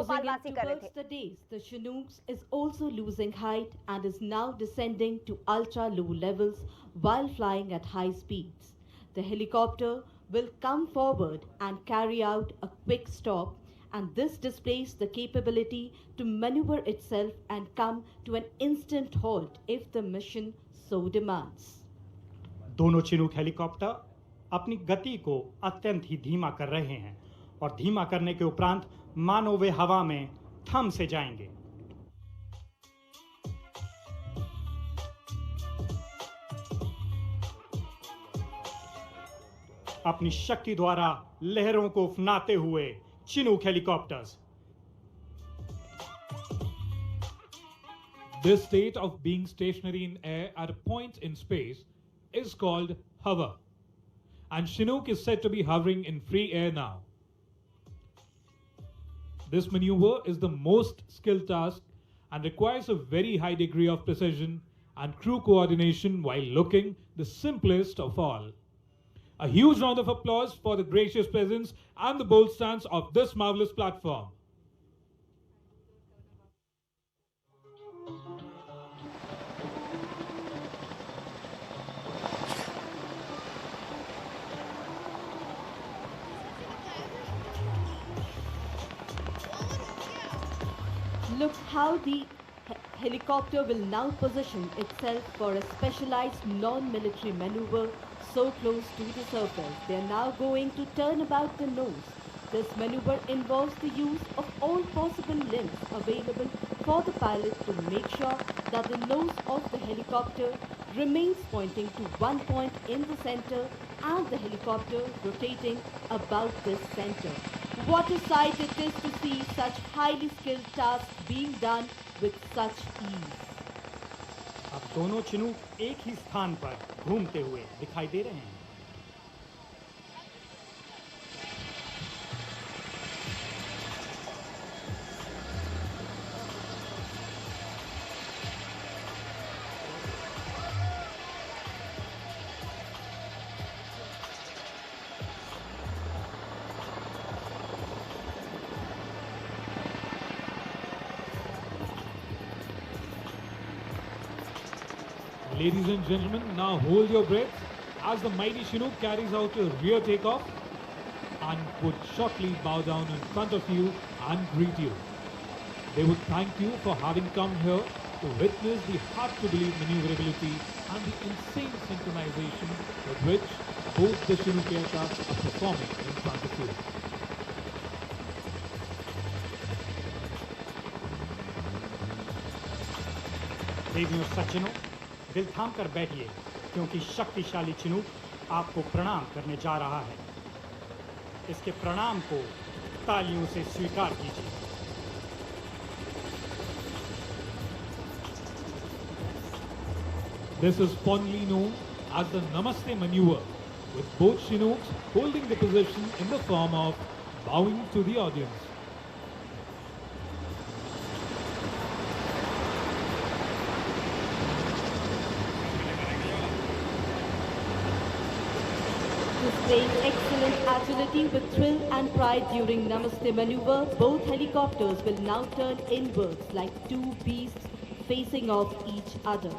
भोपालवासी कर रहे थे। Towards the days, the Chinooks is also losing height and is now descending to ultra low levels while flying at high speeds. The helicopter will come forward and carry out a quick stop, and this displays the capability to maneuver itself and come to an instant halt if the mission so demands. दोनों Chinook helicopter अपनी गति को अत्यंत ही धीमा कर रहे हैं और धीमा करने के उपरांत मानो वे हवा में थम से जाएंगे। अपनी शक्ति द्वारा लहरों को उफनाते हुए Chinook helicopters. This state of being stationary in air at a point in space is called hover, and Chinook is said to be hovering in free air now. This maneuver is the most skilled task and requires a very high degree of precision and crew coordination while looking the simplest of all. A huge round of applause for the gracious presence and the bold stance of this marvelous platform. Look how the helicopter will now position itself for a specialized non-military maneuver so close to the surface. They are now going to turn about the nose. This maneuver involves the use of all possible limbs available for the pilot to make sure that the nose of the helicopter remains pointing to one point in the center and the helicopter rotating about this center. What a sight it is to see such highly skilled tasks being done with such ease. अब दोनों Chinook एक ही स्थान पर घूमते हुए दिखाई दे रहे हैं। Ladies and gentlemen, now hold your breath as the mighty Chinook carries out a rear takeoff and would shortly bow down in front of you and greet you. They would thank you for having come here to witness the hard-to-believe maneuverability and the insane synchronization with which both the Chinook aircraft are performing in front of you. देवियों सज्जनों, दिल थाम कर बैठिए क्योंकि शक्तिशाली Chinook आपको प्रणाम करने जा रहा है। इसके प्रणाम को तालियों से स्वीकार कीजिए। This is fondly known as the Namaste maneuver, with both Chinooks holding the position in the form of bowing to the audience. Displaying excellent agility with thrill and pride during Namaste maneuver, both helicopters will now turn inwards like two beasts facing off each other.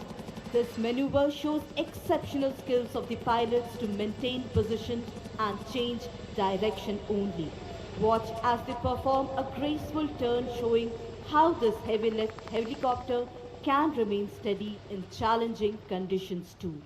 This maneuver shows exceptional skills of the pilots to maintain position and change direction only. Watch as they perform a graceful turn showing how this heavy-lift helicopter can remain steady in challenging conditions too.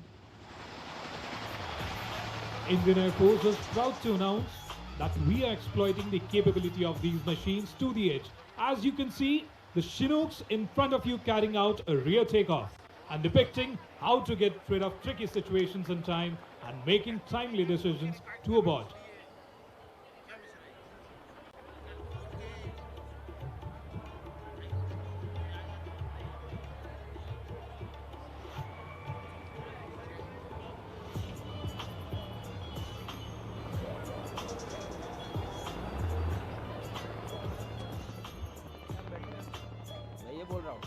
Indian Air Force is proud to announce that we are exploiting the capability of these machines to the edge. As you can see, the Chinooks in front of you carrying out a rear takeoff and depicting how to get rid of tricky situations in time and making timely decisions to abort. मैं ये बोल रहा हूँ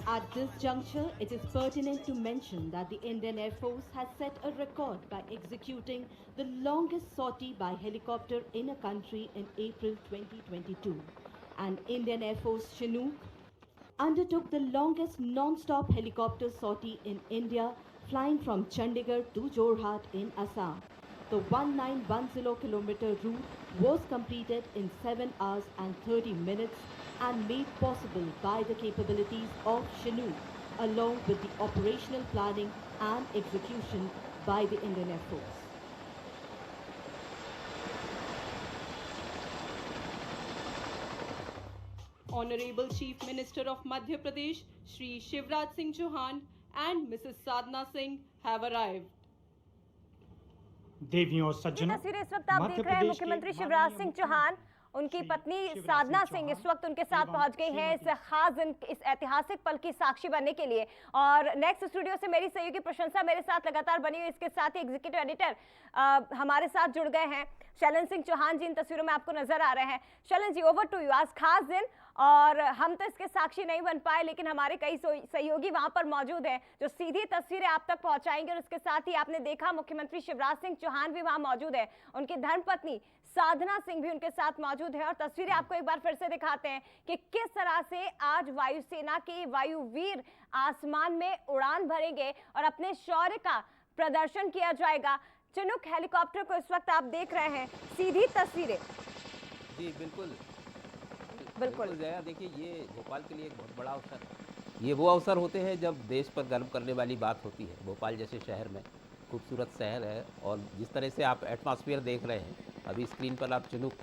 At this juncture, it is pertinent to mention that the Indian Air Force has set a record by executing the longest sortie by helicopter in a country in April 2022. And Indian Air Force Chinook undertook the longest non-stop helicopter sortie in India, flying from Chandigarh to Jorhat in Assam. The 1910-kilometer route was completed in 7 hours and 30 minutes and made possible by the capabilities of Chinook, along with the operational planning and execution by the Indian Air Force. Honorable Chief Minister of Madhya Pradesh, Shri Shivraj Singh Chauhan and Mrs. Sadhana Singh have arrived. देवियों और ये सज्जनों, तस्वीरें इस वक्त आप मध्य देख रहे हैं प्रदेश के मुख्यमंत्री शिवराज माननीय सिंह मुख्यमंत्री चौहान, उनकी श्री पत्नी शिवराज साधना सिंह सिंह इस चौहान वक्त उनके साथ एवं पहुंच गई हैं इस श्रीमती खास दिन, इस ऐतिहासिक पल की साक्षी बनने के लिए। और नेक्स्ट स्टूडियो से मेरी सहयोगी प्रशंसा मेरे साथ लगातार बनी हुई, इसके साथ ही एग्जीक्यूटिव एडिटर हमारे साथ जुड़ गए हैं शैलन सिंह चौहान जी, इन तस्वीरों में आपको नजर आ रहे हैं। Shailan ji, over to you. आज खास दिन और हम तो इसके साक्षी नहीं बन पाए, लेकिन हमारे कई सहयोगी वहां पर मौजूद हैं जो सीधी तस्वीरें आप तक पहुंचाएंगे। और इसके साथ ही आपने देखा मुख्यमंत्री शिवराज सिंह चौहान भी वहां मौजूद है, उनकी धर्मपत्नी साधना सिंह भी उनके साथ मौजूद है। और तस्वीरें आपको एक बार फिर से दिखाते हैं कि किस तरह से आज वायुसेना के वायुवीर आसमान में उड़ान भरेंगे और अपने शौर्य का प्रदर्शन किया जाएगा। चिनूक हेलीकॉप्टर को इस वक्त आप देख रहे हैं, सीधी तस्वीरें। जी बिल्कुल बिल्कुल जया, देखिए ये भोपाल के लिए एक बहुत बड़ा अवसर है। ये वो अवसर होते हैं जब देश पर गर्व करने वाली बात होती है। भोपाल जैसे शहर में, खूबसूरत शहर है, और जिस तरह से आप एटमॉस्फेयर देख रहे हैं, अभी स्क्रीन पर आप चिनूक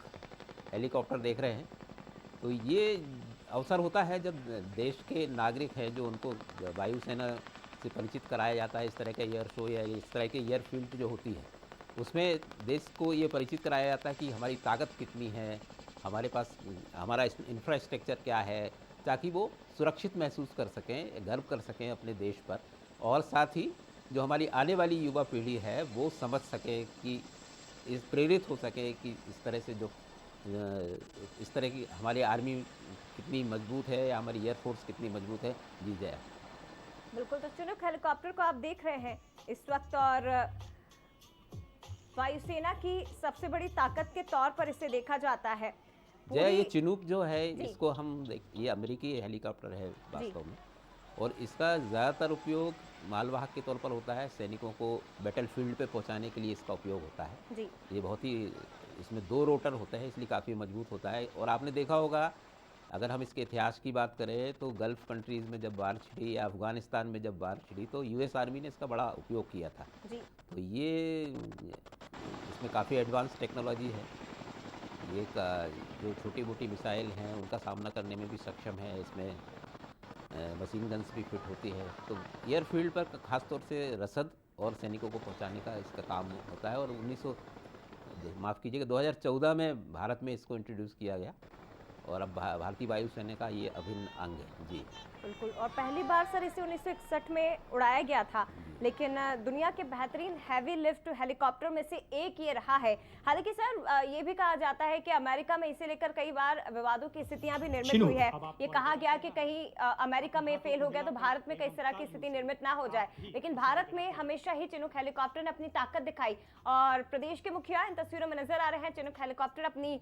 हेलीकॉप्टर देख रहे हैं, तो ये अवसर होता है जब देश के नागरिक हैं जो उनको वायुसेना से परिचित कराया जाता है। इस तरह के एयर शो या इस तरह के एयरफील्ड जो होती है, उसमें देश को ये परिचित कराया जाता है कि हमारी ताकत कितनी है, हमारे पास हमारा इंफ्रास्ट्रक्चर क्या है, ताकि वो सुरक्षित महसूस कर सकें, गर्व कर सकें अपने देश पर। और साथ ही जो हमारी आने वाली युवा पीढ़ी है वो समझ सके कि प्रेरित हो सके कि इस तरह से जो इस तरह की हमारी आर्मी कितनी मजबूत है या हमारी एयरफोर्स कितनी मजबूत है। जी जया। बिल्कुल, तो चिनूक हेलीकॉप्टर को आप देख रहे हैं इस वक्त, और वायुसेना की सबसे बड़ी ताकत के तौर पर इसे देखा जाता है। जया, ये चिनूक जो है जी। इसको हम ये अमेरिकी हेलीकॉप्टर है वास्तव में, और इसका ज़्यादातर उपयोग मालवाहक के तौर पर होता है। सैनिकों को बैटलफील्ड पे पहुंचाने के लिए इसका उपयोग होता है। जी ये बहुत ही, इसमें 2 रोटर होते हैं, इसलिए काफ़ी मजबूत होता है। और आपने देखा होगा, अगर हम इसके इतिहास की बात करें तो गल्फ़ कंट्रीज़ में जब वार छिड़ी या अफ़गानिस्तान में जब वार छिड़ी तो यूएस आर्मी ने इसका बड़ा उपयोग किया था। जी तो ये इसमें काफ़ी एडवांस टेक्नोलॉजी है। ये जो छोटी मोटी मिसाइल हैं उनका सामना करने में भी सक्षम है। इसमें मशीन गन्स भी फिट होती है। तो एयरफील्ड पर ख़ासतौर से रसद और सैनिकों को पहुंचाने का इसका काम होता है। और 2014 में भारत में इसको इंट्रोड्यूस किया गया, और अब भारतीय वायुसेना का ये अभिन्न अंग है। जी बिल्कुल, और पहली बार सर इसे 1961 में उड़ाया गया था, लेकिन दुनिया के बेहतरीन हैवी लिफ्ट हेलीकॉप्टर में से एक ये रहा है। हालांकि सर ये भी कहा जाता है कि अमेरिका में इसे लेकर कई बार विवादों की स्थितियां भी निर्मित हुई है। ये कहा गया कि कहीं अमेरिका में फेल हो गया तो भारत में कई तरह की स्थिति निर्मित ना हो जाए, लेकिन भारत में हमेशा ही चिनूक हेलीकॉप्टर ने अपनी ताकत दिखाई। और प्रदेश के मुखिया इन तस्वीरों में नजर आ रहे हैं, चिनूक हेलीकॉप्टर अपनी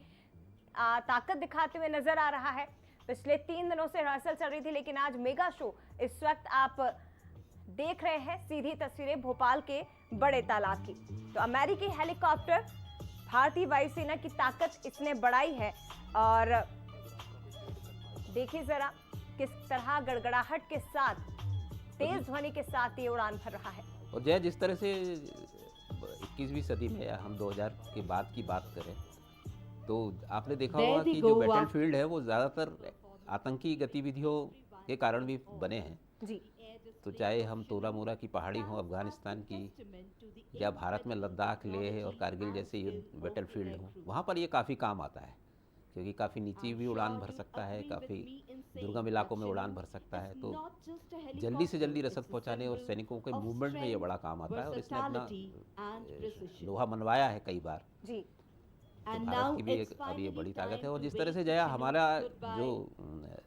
ताकत दिखाते हुए नजर आ रहा है। पिछले 3 दिनों से रिहर्सल चल रही थी, लेकिन आज मेगा शो इस वक्त आप देख रहे हैं, सीधी तस्वीरें भोपाल के बड़े तालाब की। तो अमेरिकी हेलीकॉप्टर, भारतीय वायुसेना की ताकत इसने बढ़ाई है। और देखिए जरा किस तरह गड़गड़ाहट के साथ, तेज ध्वनि के साथ ये उड़ान भर रहा है। और जय, जिस तरह से 21वीं सदी में हम 2000 के बाद की बात करें तो आपने देखा होगा कि जो बैटलफील्ड है वो ज़्यादातर आतंकी गतिविधियों के कारण भी बने हैं। जी तो चाहे हम तोरा मोरा की पहाड़ी हो अफ़गानिस्तान की, या भारत में लद्दाख, लेह और कारगिल जैसे युद्ध बैटलफील्ड हों, वहाँ पर ये काफ़ी काम आता है, क्योंकि काफ़ी नीचे भी उड़ान भर सकता है, काफ़ी दुर्गम इलाकों में उड़ान भर सकता है। तो जल्दी से जल्दी रसद पहुँचाने और सैनिकों के मूवमेंट में ये बड़ा काम आता है। और इसने अपना लोहा मनवाया है कई बार। जी And भारत now की भी it's एक अब ये finally बड़ी ताकत time है और to जिस तरह wave से जया Chinook हमारा goodbye. जो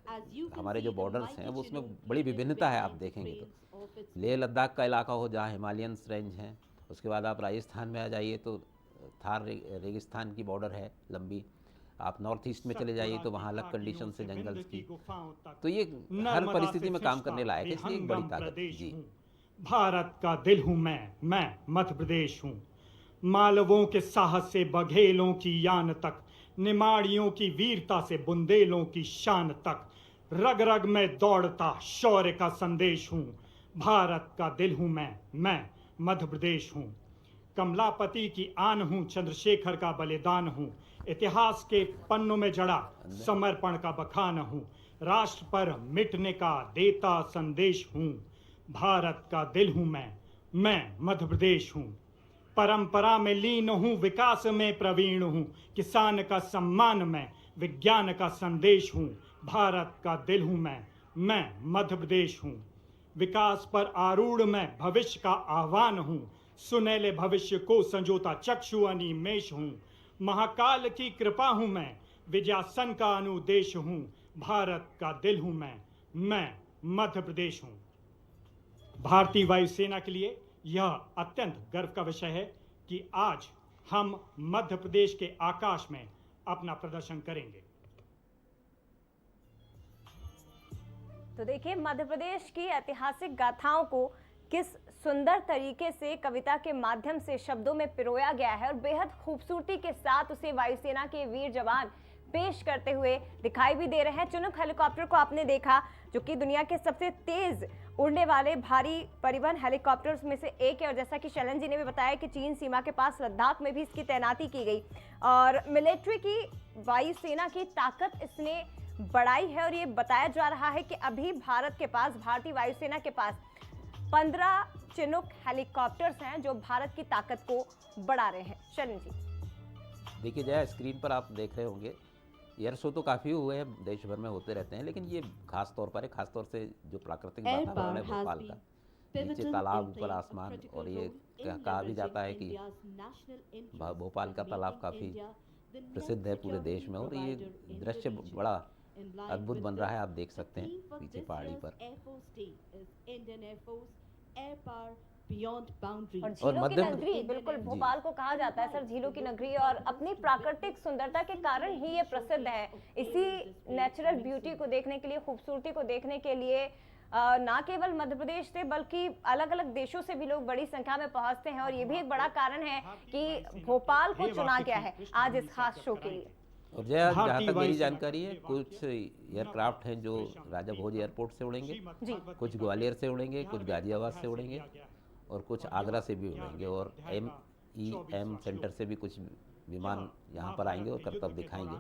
As you can हमारे see, जो the बॉर्डर्स mighty हैं वो उसमें Chinook बड़ी leaving विभिन्नता है, आप behind देखेंगे तो trails of its Leh Ladakh का इलाका हो जहाँ हिमालयन रेंज हैं, उसके बाद आप राजस्थान में आ जाइए तो थार रेगिस्तान की बॉर्डर है लंबी, आप नॉर्थ ईस्ट में चले जाइए तो वहाँ अलग कंडीशन से जंगल्स की, तो ये हर परिस्थिति में काम करने लायक है, इसलिए एक बड़ी ताकत है। जी भारत का दिल हूँ मैं मध्य प्रदेश हूँ। मालवों के साहस से बघेलों की यान तक, निमाड़ियों की वीरता से बुंदेलों की शान तक, रग रग में दौड़ता शौर्य का संदेश हूँ। भारत का दिल हूँ मैं मध्य प्रदेश हूँ। कमलापति की आन हूँ, चंद्रशेखर का बलिदान हूँ, इतिहास के पन्नों में जड़ा समर्पण का बखान हूँ, राष्ट्र पर मिटने का देता संदेश हूँ। भारत का दिल हूँ मैं मध्य प्रदेश हूँ। परंपरा में लीन हूँ, विकास में प्रवीण हूँ, किसान का सम्मान मैं, विज्ञान का संदेश हूँ। भारत का दिल हूँ मैं मध्य प्रदेश हूँ। विकास पर आरूढ़ मैं, भविष्य का आह्वान हूँ, सुनहले भविष्य को संजोता चक्षु अनिमेष हूँ। महाकाल की कृपा हूँ मैं, विजयासन का अनुदेश हूँ। भारत का दिल हूँ मैं मध्य प्रदेश हूँ। भारतीय वायुसेना के लिए यह अत्यंत गर्व का विषय है कि आज हम मध्य प्रदेश के आकाश में अपना प्रदर्शन करेंगे। तो देखिए मध्य प्रदेश की ऐतिहासिक गाथाओं को किस सुंदर तरीके से कविता के माध्यम से शब्दों में पिरोया गया है और बेहद खूबसूरती के साथ उसे वायुसेना के वीर जवान पेश करते हुए दिखाई भी दे रहे हैं। चिनूक हेलीकॉप्टर को आपने देखा, जो कि दुनिया के सबसे तेज उड़ने वाले भारी परिवहन हेलीकॉप्टर्स में से एक है और जैसा कि शैलन जी ने भी बताया कि चीन सीमा के पास लद्दाख में भी इसकी तैनाती की गई और मिलिट्री की वायुसेना की ताकत इसने बढ़ाई है। और ये बताया जा रहा है कि अभी भारत के पास, भारतीय वायुसेना के पास 15 चिनूक हेलीकॉप्टर्स हैं जो भारत की ताकत को बढ़ा रहे हैं। शैलन जी देखिए जया, स्क्रीन पर आप देख रहे होंगे एयर शो तो काफ़ी हुए हैं, देश भर में होते रहते हैं, लेकिन ये खास तौर पर है, खास तौर से जो प्राकृतिक वातावरण है भोपाल का, नीचे तालाब ऊपर आसमान, और ये कहा भी जाता है कि भोपाल का तालाब काफ़ी प्रसिद्ध है पूरे देश में और ये दृश्य बड़ा अद्भुत बन रहा है, आप देख सकते हैं पीछे पहाड़ी पर। और झीलों की नगरी बिल्कुल भोपाल को कहा जाता है सर, झीलों की नगरी, और अपनी प्राकृतिक सुंदरता के कारण ही ये प्रसिद्ध है। इसी नेचुरल ब्यूटी को देखने के लिए, खूबसूरती को देखने के लिए ना केवल मध्य प्रदेश से बल्कि अलग अलग देशों से भी लोग बड़ी संख्या में पहुंचते हैं और ये भी एक बड़ा कारण है कि भोपाल को चुना गया है आज इस खास शो के लिए। और जहाँ तक मेरी जानकारी है, कुछ एयरक्राफ्ट हैं जो राजा भोज एयरपोर्ट से उड़ेंगे, कुछ ग्वालियर से उड़ेंगे, कुछ गाजियाबाद से उड़ेंगे और कुछ आगरा से भी उड़ेंगे और MEM सेंटर से भी कुछ विमान यहाँ पर आएंगे और करतब दिखाएंगे।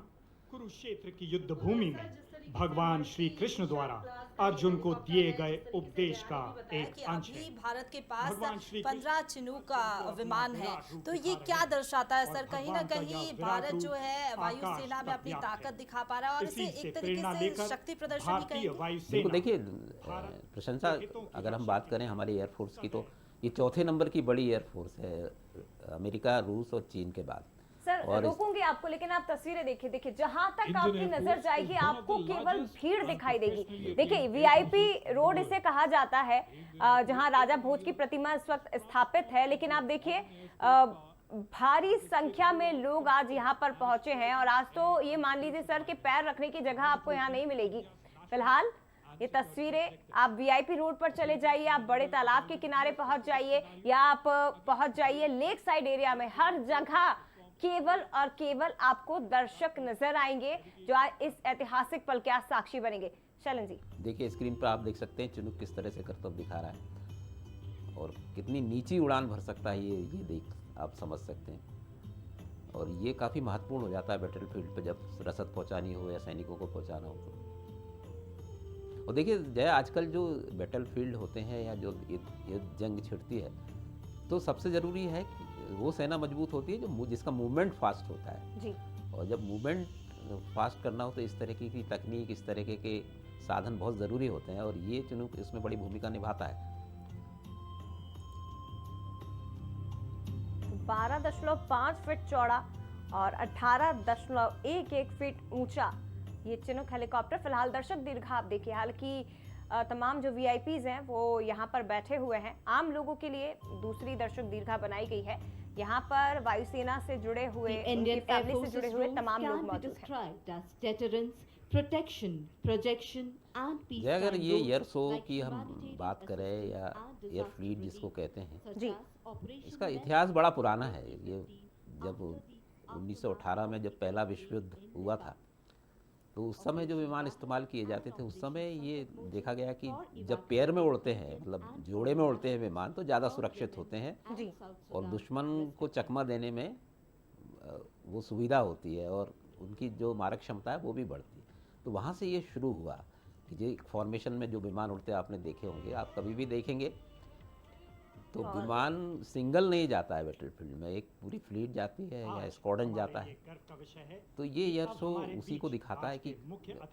कुरुक्षेत्र की युद्ध भूमि में भगवान श्री कृष्ण द्वारा अर्जुन को दिए गए उपदेश का एक अंश है। भारत के पास 15 चिनूक का विमान है, तो ये क्या दर्शाता है सर? कहीं ना कहीं भारत जो है वायुसेना में अपनी ताकत दिखा पा रहा है और इसे एक तरीके से शक्ति प्रदर्शन भी कहेंगे। देखो देखिए, प्रशंसा अगर हम बात करें हमारी एयरफोर्स की, तो ये चौथे नंबर की बड़ी एयरफोर्स है अमेरिका, रूस और चीन के बाद। सर रोकूंगी आपको, लेकिन आप तस्वीरें देखिए जहां तक आपकी नजर जाएगी आपको केवल भीड़ दिखाई देगी। देखिए VIP रोड इसे कहा जाता है, जहां राजा भोज की प्रतिमा इस वक्त स्थापित है, लेकिन आप देखिए भारी संख्या में लोग आज यहाँ पर पहुंचे हैं और आज तो ये मान लीजिए सर कि पैर रखने की जगह आपको यहाँ नहीं मिलेगी। फिलहाल ये तस्वीरें, आप VIP रोड पर चले जाइए, आप बड़े तालाब के किनारे पहुंच जाइए या आप पहुंच जाइए लेक साइड एरिया में, हर जगह केवल और केवल आपको दर्शक नजर आएंगे जो आज इस ऐतिहासिक पल के आज साक्षी बनेंगे। शैलन जी देखिए स्क्रीन पर आप देख सकते हैं चिनूक किस तरह से करतब दिखा रहा है और कितनी नीची उड़ान भर सकता है ये देख आप समझ सकते हैं। और ये काफ़ी महत्वपूर्ण हो जाता है बैटल फील्ड पर जब रसद पहुंचानी हो या सैनिकों को पहुंचाना हो तो। और देखिए जय, आजकल जो बैटल फील्ड होते हैं या जो ये जंग छिड़ती है, तो सबसे ज़रूरी है कि वो सेना मजबूत होती है जो जिसका मूवमेंट फास्ट होता है जी। और जब मूवमेंट फास्ट करना हो तो इस तरीके की तकनीक, इस तरीके के साधन बहुत ज़रूरी होते हैं और ये चिनूक इसमें बड़ी भूमिका निभाता है। 12.5 फीट चौड़ा और 18.11 फीट ऊंचा ये चिनूक हेलीकॉप्टर। फिलहाल दर्शक दीर्घा आप देखिए, हालांकि तमाम जो वीआईपीज हैं वो यहाँ पर बैठे हुए हैं। आम लोगों के लिए दूसरी दर्शक दीर्घा बनाई गई है। यहाँ पर वायुसेना से जुड़े हुए, उनकी फैमिली से जुड़े हुए तमाम लोग मौजूद हैं। अगर ये एयर शो की हम बात करें या एयर फ्लीट जिसको कहते हैं जी, इसका इतिहास बड़ा पुराना है। ये जब 1918 में जब पहला विश्व युद्ध हुआ था तो उस समय जो विमान इस्तेमाल किए जाते थे, उस समय ये देखा गया कि जब पेयर में उड़ते हैं, मतलब जोड़े में उड़ते हैं विमान, तो ज़्यादा सुरक्षित होते हैं जी। और दुश्मन को चकमा देने में वो सुविधा होती है और उनकी जो मारक क्षमता है वो भी बढ़ती है। तो वहाँ से ये शुरू हुआ कि जो फॉर्मेशन में जो विमान उड़ते हैं आपने देखे होंगे, आप कभी भी देखेंगे तो विमान सिंगल नहीं जाता है बैटलफील्ड में, एक पूरी फ्लीट जाती है या स्क्वाड्रन जाता है। तो ये एयर शो उसी को दिखाता है कि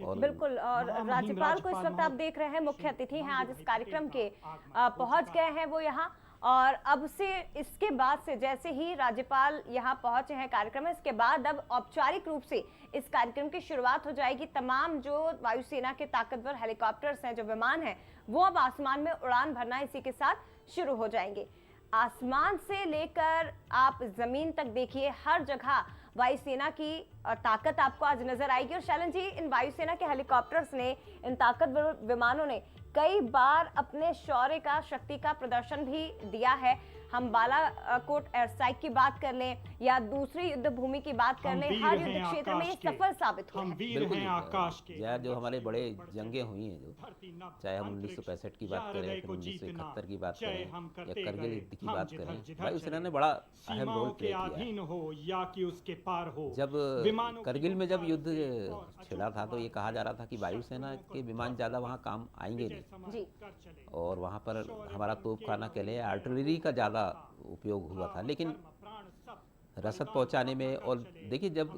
और बिल्कुल। और राज्यपाल को इस वक्त आप देख रहे हैं, मुख्य अतिथि हैं आज इस कार्यक्रम के, पहुंच गए हैं वो यहाँ। और अब से इसके बाद से जैसे ही राज्यपाल यहाँ पहुंचे हैं कार्यक्रम में, इसके बाद अब औपचारिक रूप से इस कार्यक्रम की शुरुआत हो जाएगी। तमाम जो वायुसेना के ताकतवर हेलीकॉप्टर्स हैं, जो विमान हैं, वो अब आसमान में उड़ान भरना इसी के साथ शुरू हो जाएंगे। आसमान से लेकर आप जमीन तक देखिए, हर जगह वायुसेना की ताकत आपको आज नजर आएगी। और शैलन जी, इन वायुसेना के हेलीकॉप्टर्स ने, इन ताकतवर विमानों ने कई बार अपने शौर्य का, शक्ति का प्रदर्शन भी दिया है। हम बालाकोट एयर स्ट्राइक की बात कर लें या दूसरी युद्ध भूमि की बात कर लें, हर युद्ध क्षेत्र में ये सफल साबित हुए हैं। बिल्कुल आकाश के जो हमारे बड़े जंगें हुई हैं, जो चाहे हम 1965 की बात करें, फिर 1971 की बात करें या करगिल युद्ध की बात करें, वायुसेना ने बड़ा अहम रोल प्ले किया है। जब करगिल में जब युद्ध छिड़ा था तो ये कहा जा रहा था कि वायुसेना के विमान ज़्यादा वहाँ काम आएंगे नहीं, और वहाँ पर हमारा तोपखाना कह लें, आर्टिलरी का ज़्यादा उपयोग हुआ था, लेकिन रसद पहुंचाने में। और देखिए, जब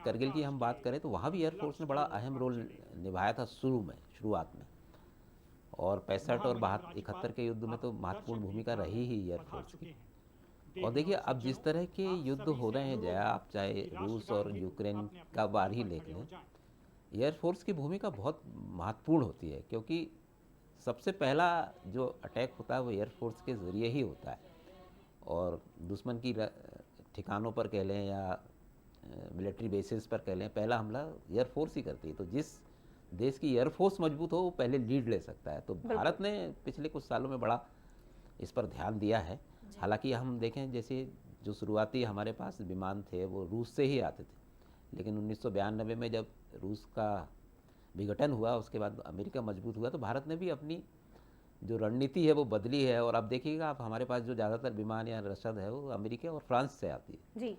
करगिल की हम बात करें तो वहाँ भी एयरफोर्स ने बड़ा अहम रोल निभाया था शुरुआत में। और 65 और 71 के युद्ध में तो महत्वपूर्ण भूमिका रही ही एयरफोर्स की। और देखिए, अब जिस तरह के युद्ध हो रहे हैं, जया आप चाहे रूस और यूक्रेन का वार ही देख लें, एयरफोर्स की भूमिका बहुत महत्वपूर्ण होती है, क्योंकि सबसे पहला जो अटैक होता है वो एयरफोर्स के ज़रिए ही होता है। और दुश्मन की ठिकानों पर कह लें या मिलिट्री बेसिस पर कह लें, पहला हमला एयरफोर्स ही करती है। तो जिस देश की एयरफोर्स मजबूत हो वो पहले लीड ले सकता है। तो भारत ने पिछले कुछ सालों में बड़ा इस पर ध्यान दिया है। हालांकि हम देखें, जैसे जो शुरुआती हमारे पास विमान थे वो रूस से ही आते थे, लेकिन 1992 में जब रूस का विघटन हुआ, उसके बाद अमेरिका मजबूत हुआ, तो भारत ने भी अपनी जो रणनीति है वो बदली है। और अब देखिएगा आप, हमारे पास जो ज़्यादातर विमान या रसद है वो अमेरिका और फ्रांस से आती है जी।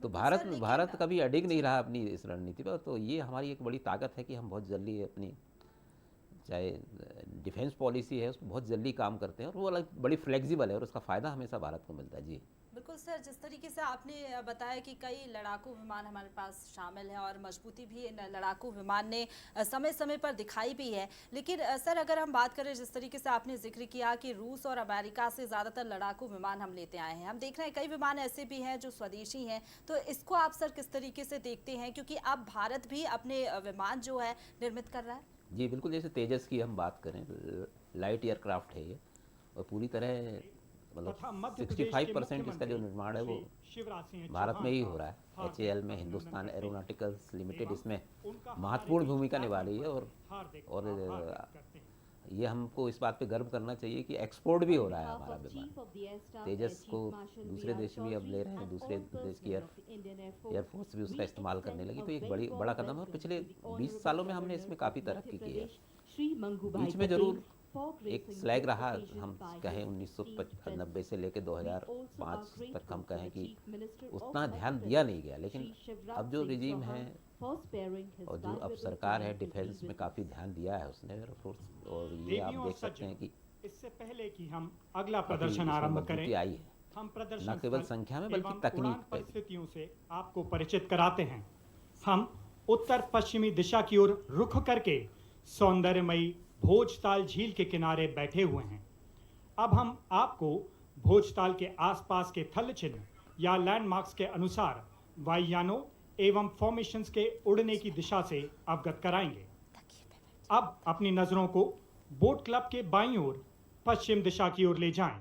तो भारत कभी अडिग नहीं रहा अपनी इस रणनीति पर। तो ये हमारी एक बड़ी ताकत है कि हम बहुत जल्दी अपनी चाहे डिफेंस पॉलिसी है उसको बहुत जल्दी काम करते हैं, और वो अलग बड़ी फ्लेक्सिबल है और उसका फ़ायदा हमेशा भारत को मिलता है जी। बिल्कुल सर, जिस तरीके से आपने बताया कि कई लड़ाकू विमान हमारे पास शामिल हैं और मजबूती भी इन लड़ाकू विमान ने समय समय पर दिखाई भी है, लेकिन सर अगर हम बात करें, जिस तरीके से आपने जिक्र किया कि रूस और अमेरिका से ज़्यादातर लड़ाकू विमान हम लेते आए हैं, हम देख रहे हैं कई विमान ऐसे भी हैं जो स्वदेशी हैं, तो इसको आप सर किस तरीके से देखते हैं, क्योंकि अब भारत भी अपने विमान जो है निर्मित कर रहा है? जी बिल्कुल, जैसे तेजस की हम बात करें, लाइट एयरक्राफ्ट है ये, और पूरी तरह मतलब 65% इसका जो निर्माण है वो भारत में ही हो रहा है। HAL में हिंदुस्तान एरोनॉटिकल्स लिमिटेड इसमें महत्वपूर्ण भूमिका निभा रही है। और ये हमको इस बात पे गर्व करना चाहिए कि एक्सपोर्ट भी हो रहा है हमारा विमान। तेजस को दूसरे देश भी अब ले रहे हैं, दूसरे देश की एयरफोर्स भी उसका इस्तेमाल करने लगी। तो एक बड़ा कदम है, और पिछले 20 सालों में हमने इसमें काफ़ी तरक्की की है। बीच में जरूर एक स्लैग रहा, हम कहें 1990 से लेकर 2005 तक हम कहें कि उतना ध्यान दिया नहीं गया, लेकिन अब जो रिजीम है और जो अब सरकार है, डिफेंस में काफ़ी ध्यान दिया है उसने एयरफोर्स। और ये आप देख सकते हैं कि इससे पहले कि हम अगला प्रदर्शन आरंभ करें, आई है, हम प्रदर्शन न केवल संख्या में बल्कि तकनीक परिस्थितियों से आपको परिचित कराते हैं। हम उत्तर पश्चिमी दिशा की ओर रुख करके सौंदर्यमयी भोजताल झील के किनारे बैठे हुए हैं। अब हम आपको भोजताल के आसपास के थल चिन्ह या लैंडमार्क्स के अनुसार वायुयानों एवं फॉर्मेशंस के उड़ने की दिशा से अवगत कराएंगे। अब अपनी नजरों को बोट क्लब के बाईं ओर पश्चिम दिशा की ओर ले जाएं,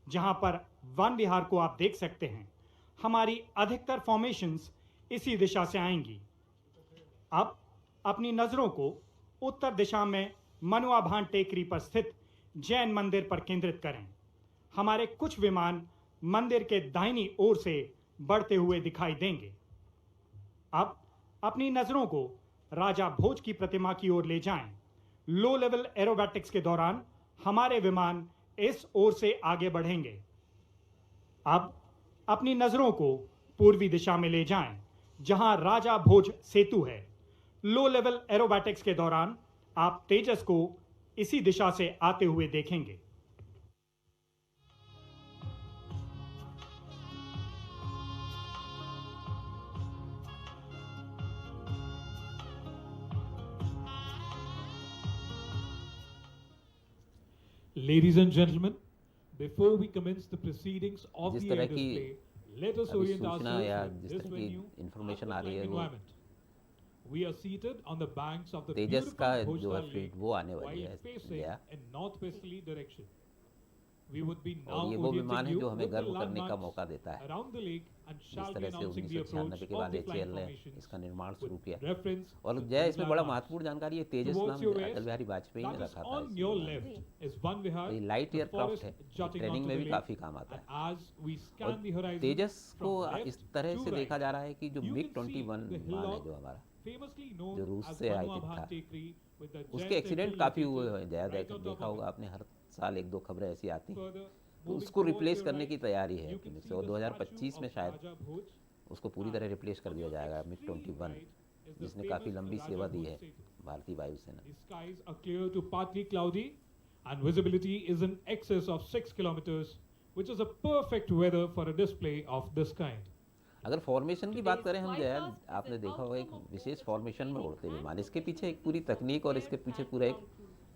जहां पर वन विहार को आप देख सकते हैं। हमारी अधिकतर फॉर्मेशंस इसी दिशा से आएंगी। अब अपनी नजरों को उत्तर दिशा में मनुआ भान टेकरी पर स्थित जैन मंदिर पर केंद्रित करें। हमारे कुछ विमान मंदिर के दाहिनी ओर से बढ़ते हुए दिखाई देंगे। अब अपनी नजरों को राजा भोज की प्रतिमा की ओर ले जाएं। लो लेवल एरोबैटिक्स के दौरान हमारे विमान इस ओर से आगे बढ़ेंगे। अब अपनी नजरों को पूर्वी दिशा में ले जाएं, जहां राजा भोज सेतु है। लो लेवल एरोबैटिक्स के दौरान आप तेजस को इसी दिशा से आते हुए देखेंगे। Ladies and gentlemen, before we commence the proceedings of जिस the तरह air की display, let us अभी orient सूचना ourselves या with जिस this तरह की venue information of आ रही है, the वो environment. We are seated on the banks of the Tejas beautiful का Bhojpal जो है Lake fleet वो आने वाली while है facing India. in northwesterly direction. We would be now और ये वो विमान orienting है you जो हमें with the गर्व करने का landmarks मौका देता है। around the lake and जिस shall be तरह से announcing the 1996 approach के of बाद the flying HAL ने formations इसका निर्माण शुरू with किया। reference और to जय those इसमें बड़ा landmarks. महत्वपूर्ण जानकारी है, तेजस Towards नाम your west, अटल बिहारी वाजपेयी ने that is रखा था on इस your विमान left को। is Van Vihar, ये लाइट the एयरक्राफ्ट forest है, jutting ट्रेनिंग onto में the भी lake. काफी काम आता है। And as we और scan the horizon तेजस को from इस left तरह to से right, देखा जा रहा है कि जो you MiG can see 21 the विमान है hillock जो हमारा, famously known जो रूस as से Banua आयोजित Bhan था, Tekri with the उसके jet एक्सीडेंट engine काफी located हुए हैं। जया right on top देखा of होगा it. आपने, हर साल एक दो खबरें ऐसी आती हैं। Further, तो moving उसको towards रिप्लेस your करने right, की तैयारी है you can फिनिक्स see से, और the 2025 statue में of शायद Raja Bhoj. उसको पूरी तरह रिप्लेस कर दिया जाएगा। मिग 21 जिसने काफी लंबी सेवा दी है भारतीय वायुसेना। The skies are clear to partly cloudy and visibility is in excess of 6 kilometers, which is a perfect weather for a display of this kind. अगर फॉर्मेशन की बात करें हम जया, आपने देखा होगा एक विशेष फॉर्मेशन में उड़ते विमान, इसके पीछे एक पूरी तकनीक और इसके पीछे पूरा एक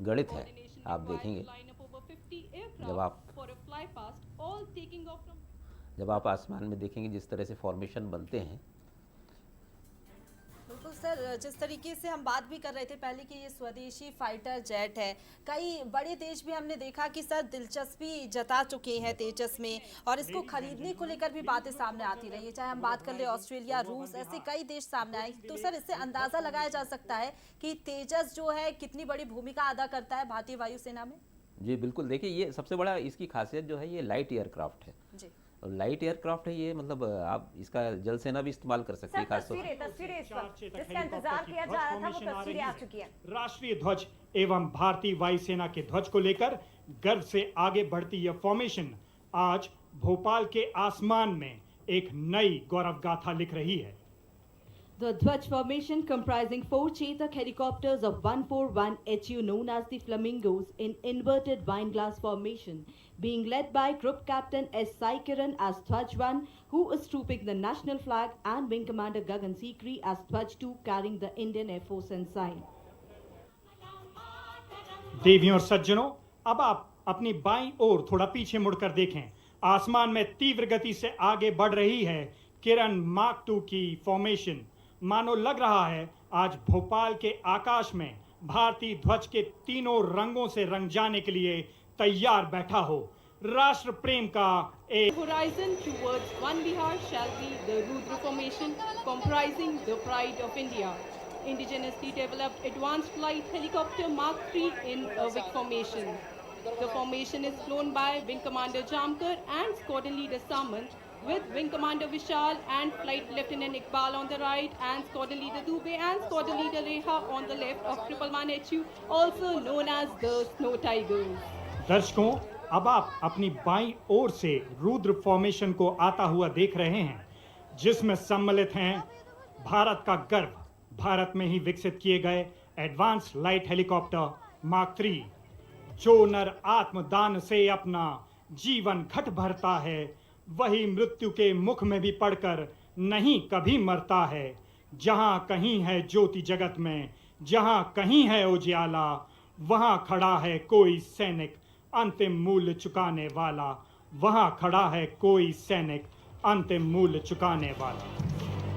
गणित है। आप देखेंगे जब आप आसमान में देखेंगे जिस तरह से फॉर्मेशन बनते हैं। बिल्कुल सर, जिस तरीके से हम बात भी कर रहे थे पहले कि ये स्वदेशी फाइटर जेट है, कई बड़े देश भी हमने देखा कि सर दिलचस्पी जता चुके हैं तेजस में, और इसको खरीदने को लेकर भी बातें सामने आती रही है। चाहे हम बात कर ले ऑस्ट्रेलिया, रूस, ऐसे कई देश सामने आए। तो सर इससे अंदाजा लगाया जा सकता है कि तेजस जो है कितनी बड़ी भूमिका अदा करता है भारतीय वायुसेना में। जी बिल्कुल, देखिए ये सबसे बड़ा इसकी खासियत जो है ये लाइट एयरक्राफ्ट है। जी, और लाइट एयरक्राफ्ट है ये, मतलब आप इसका जल सेना भी इस्तेमाल कर सकती है। खासतौर तस्वीरें इस वक्त जिसका इंतजार किया जा रहा था वो तस्वीरें आ चुकी हैं। राष्ट्रीय ध्वज एवं भारतीय वायुसेना के ध्वज को लेकर गर्व से आगे बढ़ती यह फॉर्मेशन आज भोपाल के आसमान में एक नई गौरव गाथा लिख रही है। The Dwaj formation, comprising 4 Chetak helicopters of 141 HU known as the Flamingos in inverted wineglass formation, being led by Group Captain S. Sai Kiran as Dwaj 1, who is trooping the national flag, and Wing Commander Gagan Sikri as Dwaj 2, carrying the Indian Air Force ensign. देवियों और सज्जनों, अब आप अपनी बाईं ओर थोड़ा पीछे मुड़कर देखें। आसमान में तीव्र गति से आगे बढ़ रही है किरण मार्क 2 की फॉर्मेशन। मानो लग रहा है आज भोपाल के आकाश में भारतीय ध्वज के तीनों रंगों से रंग जाने के लिए तैयार बैठा हो। राष्ट्र प्रेम का एक horizon towards Van Vihar shall be the Rudra formation, comprising the pride of India. Indigenously developed advanced light helicopter Mark III in a Vic formation. The formation is flown by Wing Commander Jamkar and Squadron Leader Samant, with Wing Commander Vishal and Flight Lieutenant Iqbal on the right, and Squadron Leader Dubey and Squadron Leader Reha on the left of 111 HU, also known as the Snow Tigers. दर्शकों, अब आप अपनी बाईं ओर से Rudra formation को आता हुआ देख रहे हैं, जिसमें सम्मिलित हैं भारत का गर्व, भारत में ही विकसित किए गए एडवांस लाइट हेलीकॉप्टर मार्क 3, जो नर आत्मदान से अपना जीवन घट भरता है, वही मृत्यु के मुख में भी पड़कर नहीं कभी मरता है। जहां कहीं है ज्योति जगत में, जहां कहीं है उजियाला, वहां खड़ा है कोई सैनिक अंतिम मूल्य चुकाने वाला, वहां खड़ा है कोई सैनिक अंतिम मूल्य चुकाने वाला।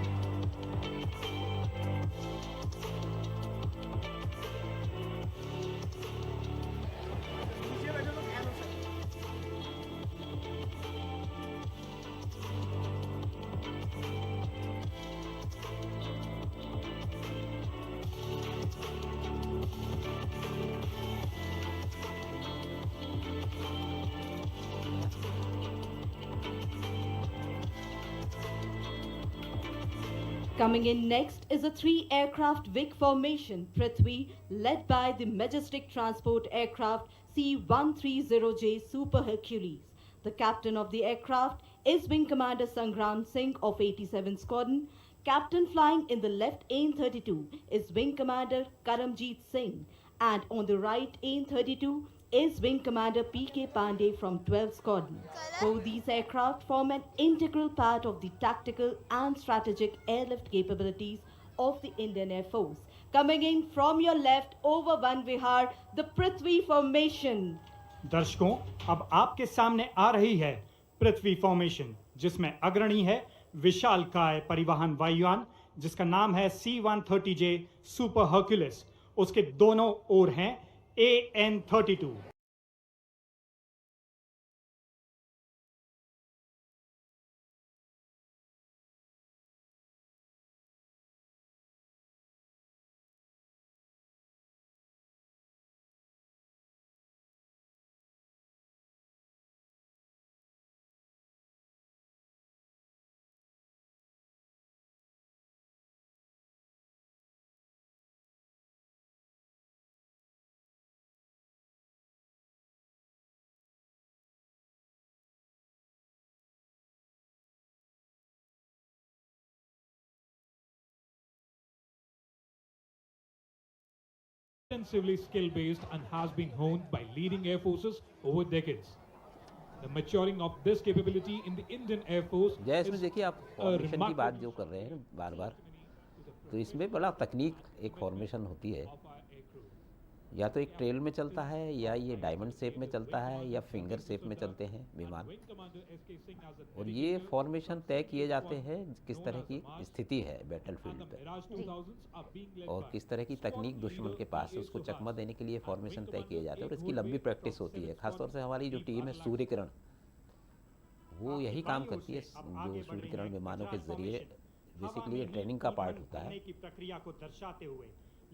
Coming in next is a 3-aircraft WIC formation, Prithvi, led by the majestic transport aircraft C-130J Super Hercules. The captain of the aircraft is Wing Commander Sangram Singh of 87 Squadron. Captain flying in the left AN-32 is Wing Commander Karamjeet Singh, and on the right AN-32 is Wing Commander P.K. Pandey from 12 Squadron. Both these aircraft form an integral part of the tactical and strategic airlift capabilities of the Indian Air Force. Coming in from your left over Van Vihar, the Prithvi formation. दर्शकों, अब आपके सामने आ रही है पृथ्वी formation, जिसमें अग्रणी है विशालकाय परिवहन वायुयान जिसका नाम है C-130J सुपर हर्क्यूलिस। उसके दोनों ओर हैं AN-32। Intensively skill-based and has been honed by leading air forces over decades. The maturing of this capability in the Indian Air Force जय इसमें is देखिए आप फॉर्मेशन की बात जो कर रहे हैं बार बार, तो इसमें बड़ा तकनीक एक फॉर्मेशन होती है, या तो एक ट्रेल में चलता है, या ये डायमंड शेप में चलता है, या फिंगर शेप में चलते हैं विमान, और ये फॉर्मेशन तय किए जाते हैं किस तरह की स्थिति है बैटलफील्ड पर और किस तरह की तकनीक दुश्मन के पास है, उसको चकमा देने के लिए फॉर्मेशन तय किए जाते हैं। और इसकी लंबी प्रैक्टिस होती है। खासतौर से हमारी जो टीम है सूर्य किरण, वो यही काम करती है, जो सूर्य किरण विमानों के जरिए बेसिकली ये ट्रेनिंग का पार्ट होता है।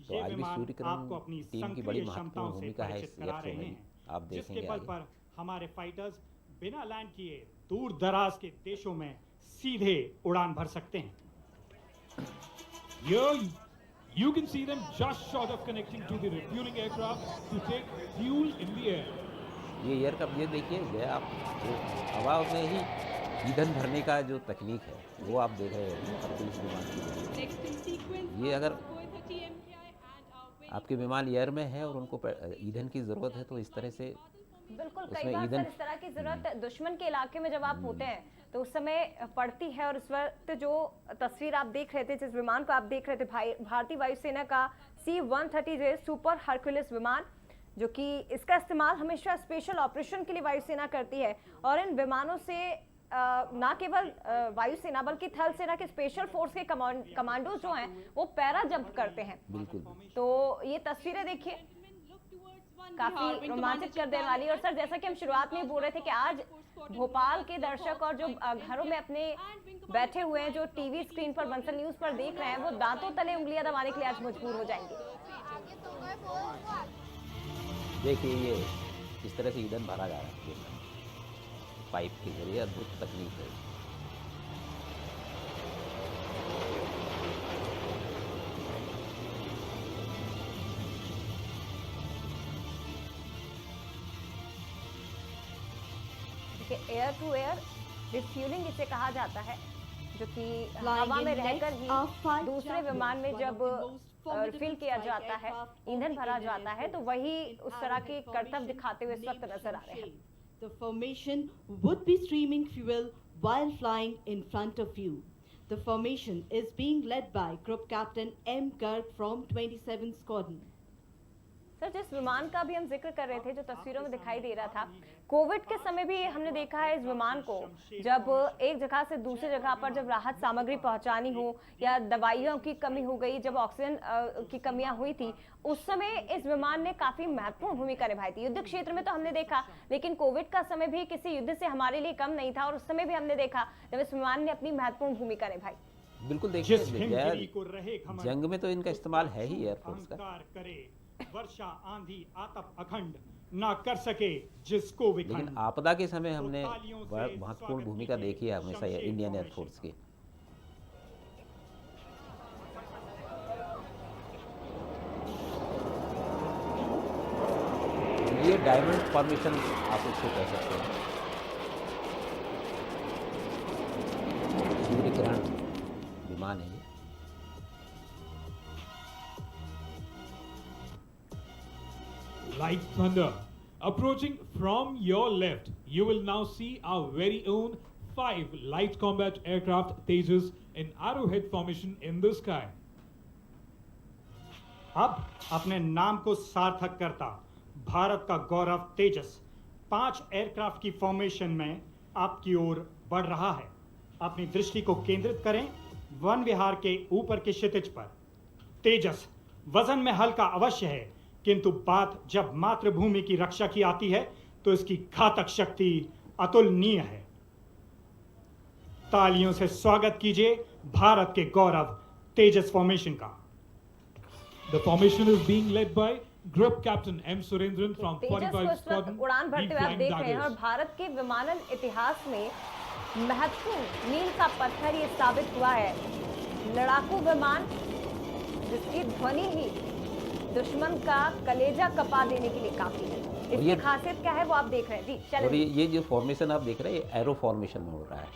तो आज भी सूर्य किरण टीम की बड़ी महत्वपूर्ण भूमिका है इस एयरशो में, आप देखेंगे बल पर हमारे फाइटर्स बिना लैंड किए दूर दराज के देशों में सीधे उड़ान भर सकते हैं। You can see them just short of connecting to the refueling aircraft to take fuel in the air. ये एयर का ये देखिए, ये आप जो हवा में ही ईंधन भरने का जो तकनीक है वो आप देख रहे हैं। ये अगर आपके विमान एयर में है और उनको ईंधन की ज़रूरत है, तो इस तरह से बिल्कुल कई बार सर इस तरह की जरूरत दुश्मन के इलाके में जब आप होते हैं तो उस समय पड़ती है। और इस वक्त जो तस्वीर आप देख रहे थे, जिस विमान को आप देख रहे थे, भारतीय वायुसेना का C-130J सुपर हरक्यूलिस विमान, जो कि इसका इस्तेमाल हमेशा स्पेशल ऑपरेशन के लिए वायुसेना करती है। और इन विमानों से ना केवल वायुसेना बल्कि थल सेना के स्पेशल फोर्स के कमांडोज जो हैं वो पैरा जंप करते हैं। बिल्कुल। तो ये तस्वीरें देखिए, काफी रोमांचित कर देने वाली। और सर जैसा कि हम शुरुआत में बोल रहे थे कि आज भोपाल के दर्शक और जो घरों में अपने बैठे हुए हैं, जो टीवी स्क्रीन पर बंसल न्यूज पर देख रहे हैं, वो दांतों तले उंगलियां दबाने के लिए आज मजबूर हो जाएंगे। देखिए ये इस तरह से ईंधन भरा जा रहा है पाइप के जरिए, अद्भुत तकनीक है। एयर टू एयर रिफ्यूलिंग इसे कहा जाता है, जो कि हवा में रहकर ही दूसरे विमान में जब रिफिल किया जाता है, ईंधन भरा जाता है, तो वही उस तरह के करतब दिखाते हुए इस वक्त नजर आ रहे हैं। The formation would be streaming fuel while flying in front of you. The formation is being led by Group Captain M. Garg from 27 Squadron. Sir जिस विमान का भी हम जिक्र कर रहे थे, जो तस्वीरों में दिखाई दे रहा था, कोविड के समय भी हमने देखा है इस विमान को, जब एक जगह से दूसरी जगह पर जब राहत सामग्री पहुंचानी हो या दवाइयों की कमी हो गई, जब ऑक्सीजन की कमियां हुई थी, उस समय इस विमान ने काफी महत्वपूर्ण भूमिका निभाई थी। युद्ध क्षेत्र में तो हमने देखा, लेकिन कोविड का समय भी किसी युद्ध से हमारे लिए कम नहीं था, और उस समय भी हमने देखा जब इस विमान ने अपनी महत्वपूर्ण भूमिका निभाई। बिल्कुल देखिए, जंग में तो इनका इस्तेमाल है ही एयरफोर्स का। वर्षा आंधी आतप अखंड ना कर सके जिसको विखंड। लेकिन आपदा के समय हमने महत्वपूर्ण भूमिका देखी है हमेशा इंडियन एयरफोर्स की। ये डायमंड फॉर्मेशन आप उसको कह सकते हैं। सूर्य ग्रहण विमान है ये। Like thunder, approaching from your left, you will now see our very own 5 light combat aircraft Tejas in arrowhead formation in the sky. अब अपने नाम को सार्थक करता भारत का गौरव तेजस 5 एयरक्राफ्ट की फॉर्मेशन में आपकी ओर बढ़ रहा है। अपनी दृष्टि को केंद्रित करें वन विहार के ऊपर के क्षितिज पर। तेजस वजन में हल्का अवश्य है, किंतु बात जब मातृभूमि की रक्षा की आती है तो इसकी घातक शक्ति अतुलनीय है। तालियों से स्वागत कीजिए भारत के गौरव तेजस फॉर्मेशन का। The formation is being led by Group Captain M. Surendran from तेजस को 45 इस वक्त Squadron, उड़ान B भरते हुए आप Flying देख रहे हैं और Daggers. भारत के विमानन इतिहास में महत्वपूर्ण मील का पत्थर ये साबित हुआ है। लड़ाकू विमान जिसकी ध्वनि ही दुश्मन का कलेजा कपा देने के लिए काफी है। इसकी ये- खासियत क्या है वो आप देख रहे हैं जी। और चलिए ये जो फॉर्मेशन आप देख रहे हैं ये एरो फॉर्मेशन में हो रहा है।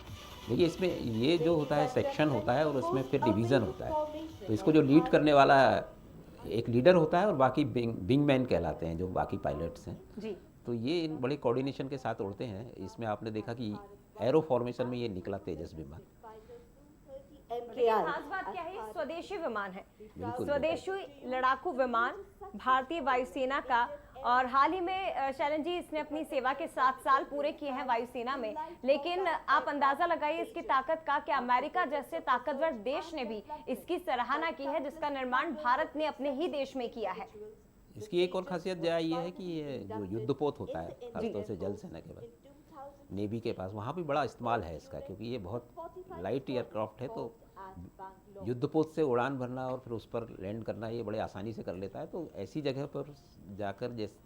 देखिए इसमें ये जो होता है सेक्शन होता है और उसमें फिर डिवीज़न होता है। तो इसको जो लीड करने वाला एक लीडर होता है और बाकी विंग मैन कहलाते हैं जो बाकी पायलट्स हैं। जी तो ये इन बड़े कोऑर्डिनेशन के साथ उड़ते हैं। इसमें आपने देखा कि एरो फॉर्मेशन में ये निकला तेजस विमान। देखिए, खास बात क्या है, ये स्वदेशी विमान है। बिल्कुल। स्वदेशी लड़ाकू विमान भारतीय वायुसेना का, और हाल ही में शैलन जी इसने अपनी सेवा के 7 साल पूरे किए हैं वायुसेना में। लेकिन आप अंदाजा लगाइए इसकी ताकत का कि अमेरिका जैसे ताकतवर देश ने भी इसकी सराहना की है, जिसका निर्माण भारत ने अपने ही देश में किया है। इसकी एक और खासियत जो ये है कि ये जो युद्धपोत होता है खासतौर से जल सेना के पास, नेवी के पास, वहाँ भी बड़ा इस्तेमाल है इसका, क्योंकि ये बहुत लाइट एयरक्राफ्ट है। तो युद्धपोत से उड़ान भरना और फिर उस पर लैंड करना ये बड़े आसानी से कर लेता है। तो ऐसी जगह पर जाकर जैसे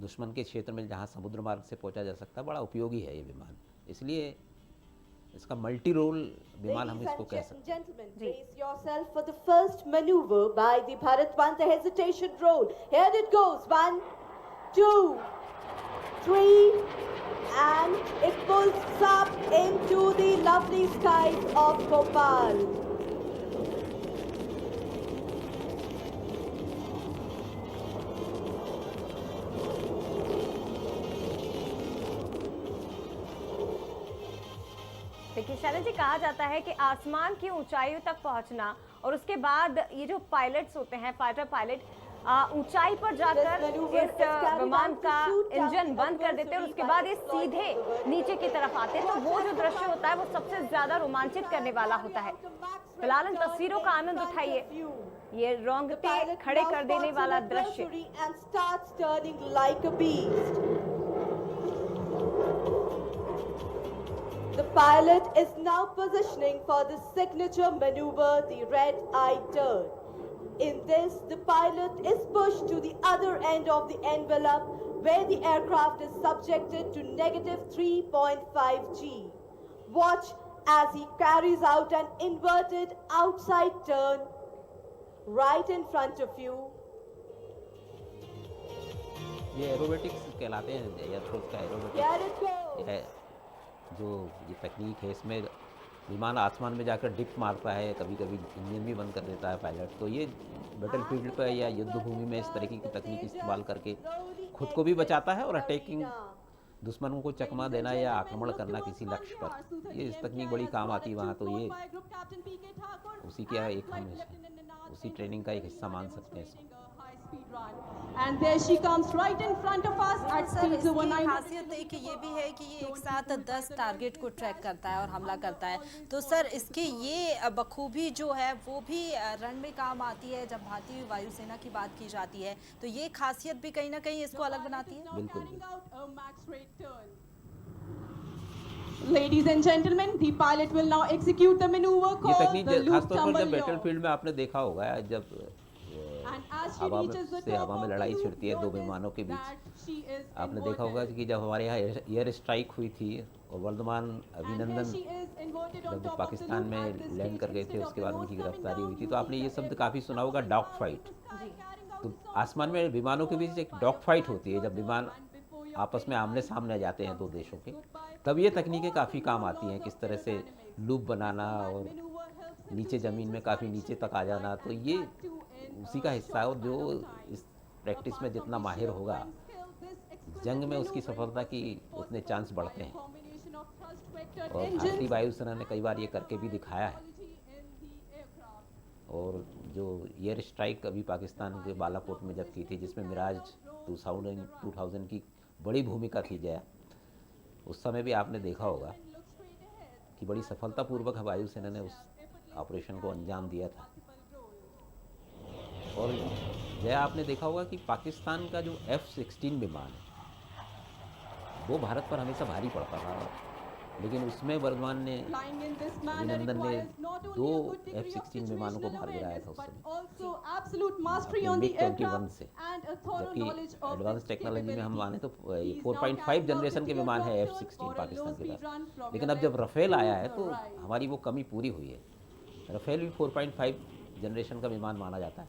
दुश्मन के क्षेत्र में जहाँ समुद्र मार्ग से पहुँचा जा सकता है, बड़ा उपयोगी है ये विमान। इसलिए इसका मल्टी रोल विमान हम इसको कह सकते हैं। Gentlemen, brace yourself for the first maneuver by the Bharat Panther hesitation roll. Here it goes. 1, 2, 3, and it pulls up into the lovely skies of Bhopal. देखिए शैलन जी, कहा जाता है कि आसमान की ऊंचाइयों तक पहुंचना और उसके बाद ये जो पायलट्स होते हैं, फाइटर पायलट, ऊंचाई पर जाकर इस विमान का इंजन बंद कर देते हैं और उसके बाद ये सीधे नीचे की तरफ आते हैं। तो वो जो दृश्य होता है वो सबसे ज्यादा रोमांचित करने वाला होता है। फिलहाल इन तस्वीरों का आनंद उठाइए, ये रोंगटे खड़े कर देने वाला दृश्य। And starts turning like a beast. The pilot is now positioning for the signature maneuver, the red eye turn. In this, the pilot is pushed to the other end of the envelope where the aircraft is subjected to -3.5 G. Watch as he carries out an inverted outside turn right in front of you. ये aerobatics कहलाते हैं, air force का Here aerobatics it goes. है। जो ये तकनीक है इसमें विमान आसमान में जाकर डिप मारता है, कभी कभी इंजन भी बंद कर देता है पायलट। तो ये बैटल फील्ड पर या युद्ध भूमि में इस तरीके की तकनीक इस्तेमाल करके खुद को भी बचाता है और अटैकिंग दुश्मनों को चकमा देना या आक्रमण करना किसी लक्ष्य पर, ये इस तकनीक बड़ी काम आती है वहाँ। तो ये उसी का एक हम उसी ट्रेनिंग का एक हिस्सा मान सकते हैं इसको। And there she comes right in front of us at sir speeds over इसकी 9. खासियत एक ये भी है कि ये एक साथ 10 टारगेट को ट्रैक करता है और हमला करता है। तो सर इसकी ये बखूबी जो है वो भी रन में काम आती है जब भारतीय वायुसेना की बात की जाती है। तो ये खासियत भी कहीं ना कहीं इसको अलग बनाती है। बिल्कुल, Carrying out a max rate turn. Ladies and gentlemen, the pilot will now execute the maneuver ये called तकनीक the loop खासतौर पर tumble जब बैटल yaw. फील्ड में आपने देखा होगा, जब And as she हवा reaches the से top हवा में of the लड़ाई loop, छिड़ती है दो notice विमानों के बीच। that she is आपने देखा होगा inverted. कि जब हमारे यहाँ एयर स्ट्राइक हुई थी और वर्धमान And here अभिनंदन she is inverted on जब top of the Pakistan loop में at this लैंड कर stage गए थे instead उसके of बाद the उनकी nose गिरफ्तारी coming हुई थी। down, तो आपने ये शब्द काफ़ी सुना होगा, डॉग फाइट। तो आसमान में विमानों के बीच एक डॉग फाइट होती है, जब विमान आपस में आमने सामने जाते हैं दो देशों के, तब ये तकनीकें काफ़ी काम आती हैं, किस तरह से लूप बनाना और नीचे ज़मीन में काफ़ी नीचे तक आ जाना। तो ये उसी का हिस्सा है, और जो इस प्रैक्टिस में जितना माहिर होगा, जंग में उसकी सफलता की उतने चांस बढ़ते हैं। और भारतीय वायुसेना ने कई बार ये करके भी दिखाया है। और जो एयर स्ट्राइक अभी पाकिस्तान के बालाकोट में जब की थी, जिसमें मिराज 2000 की बड़ी भूमिका थी जया, उस समय भी आपने देखा होगा कि बड़ी सफलतापूर्वक वायुसेना ने उस ऑपरेशन को अंजाम दिया था। और जया आपने देखा होगा कि पाकिस्तान का जो F-16 विमान है वो भारत पर हमेशा भारी पड़ता था, लेकिन उसमें वर्धमान ने, अभिनंदन ने 2 F-16 विमानों को मार गिराया था उस समय MiG-21 से। जबकि एडवांस टेक्नोलॉजी में हम माने तो 4.5 जनरेशन के विमान है F-16 पाकिस्तान के पास, लेकिन अब जब राफेल आया है तो हमारी वो कमी पूरी हुई है। राफेल भी 4.5 जनरेशन का विमान माना जाता है,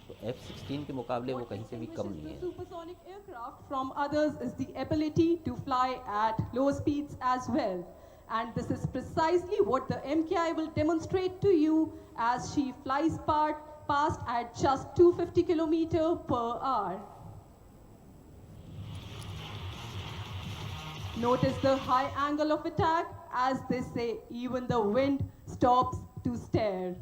तो F-16 के मुकाबले वो कहीं से भी कम नहीं है। Supersonic aircraft from others is the ability to fly at low speeds as well. And this is precisely what the MKI will demonstrate to you as she flies past at just 250 km per hour. Notice the high angle of attack. As they say, even the wind stops to stare.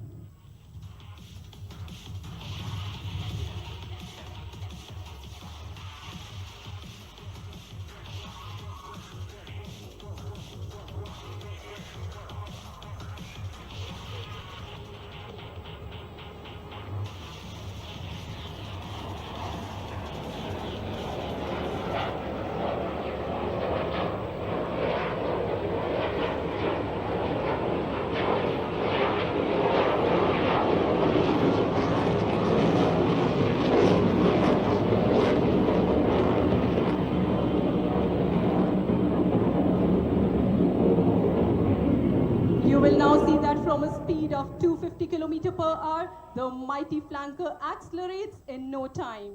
You will now see that from a speed of 250 km per hour, the mighty flanker accelerates in no time.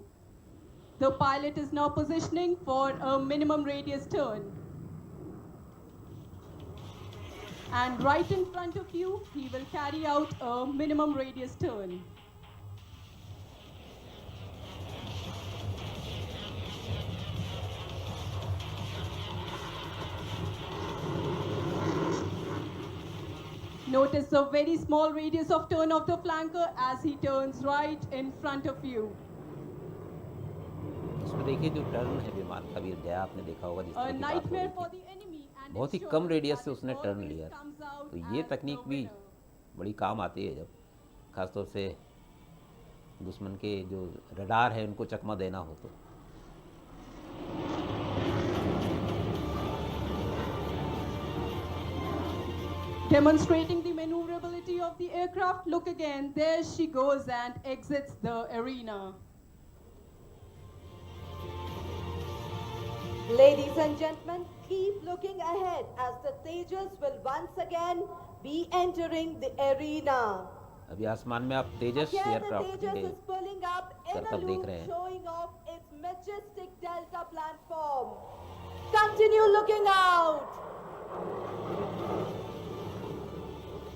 The pilot is now positioning for a minimum radius turn. And right in front of you, he will carry out a minimum radius turn. Notice the very small radius of turn of the flanker as he turns right in front of you. इसमें देखिए जो turn है विमान का भी, जया आपने देखा होगा, जिस तरह A की बात हो nightmare रही for थी, the enemy and बहुत ही ensures कम रेडियस that से it उसने टर्न always लिया। comes out तो ये as तकनीक the भी winner. बड़ी काम आती है जब खासतौर से दुश्मन के जो रडार है उनको चकमा देना हो तो। Demonstrating the maneuverability of the aircraft, look again, there she goes and exits the arena. Ladies and gentlemen, keep looking ahead as the Tejas will once again be entering the arena. अभी आसमान में आप तेजस Again, the aircraft Tejas के is pulling up in a करतब देख loop, रहे हैं। showing off its majestic delta platform. Continue looking out.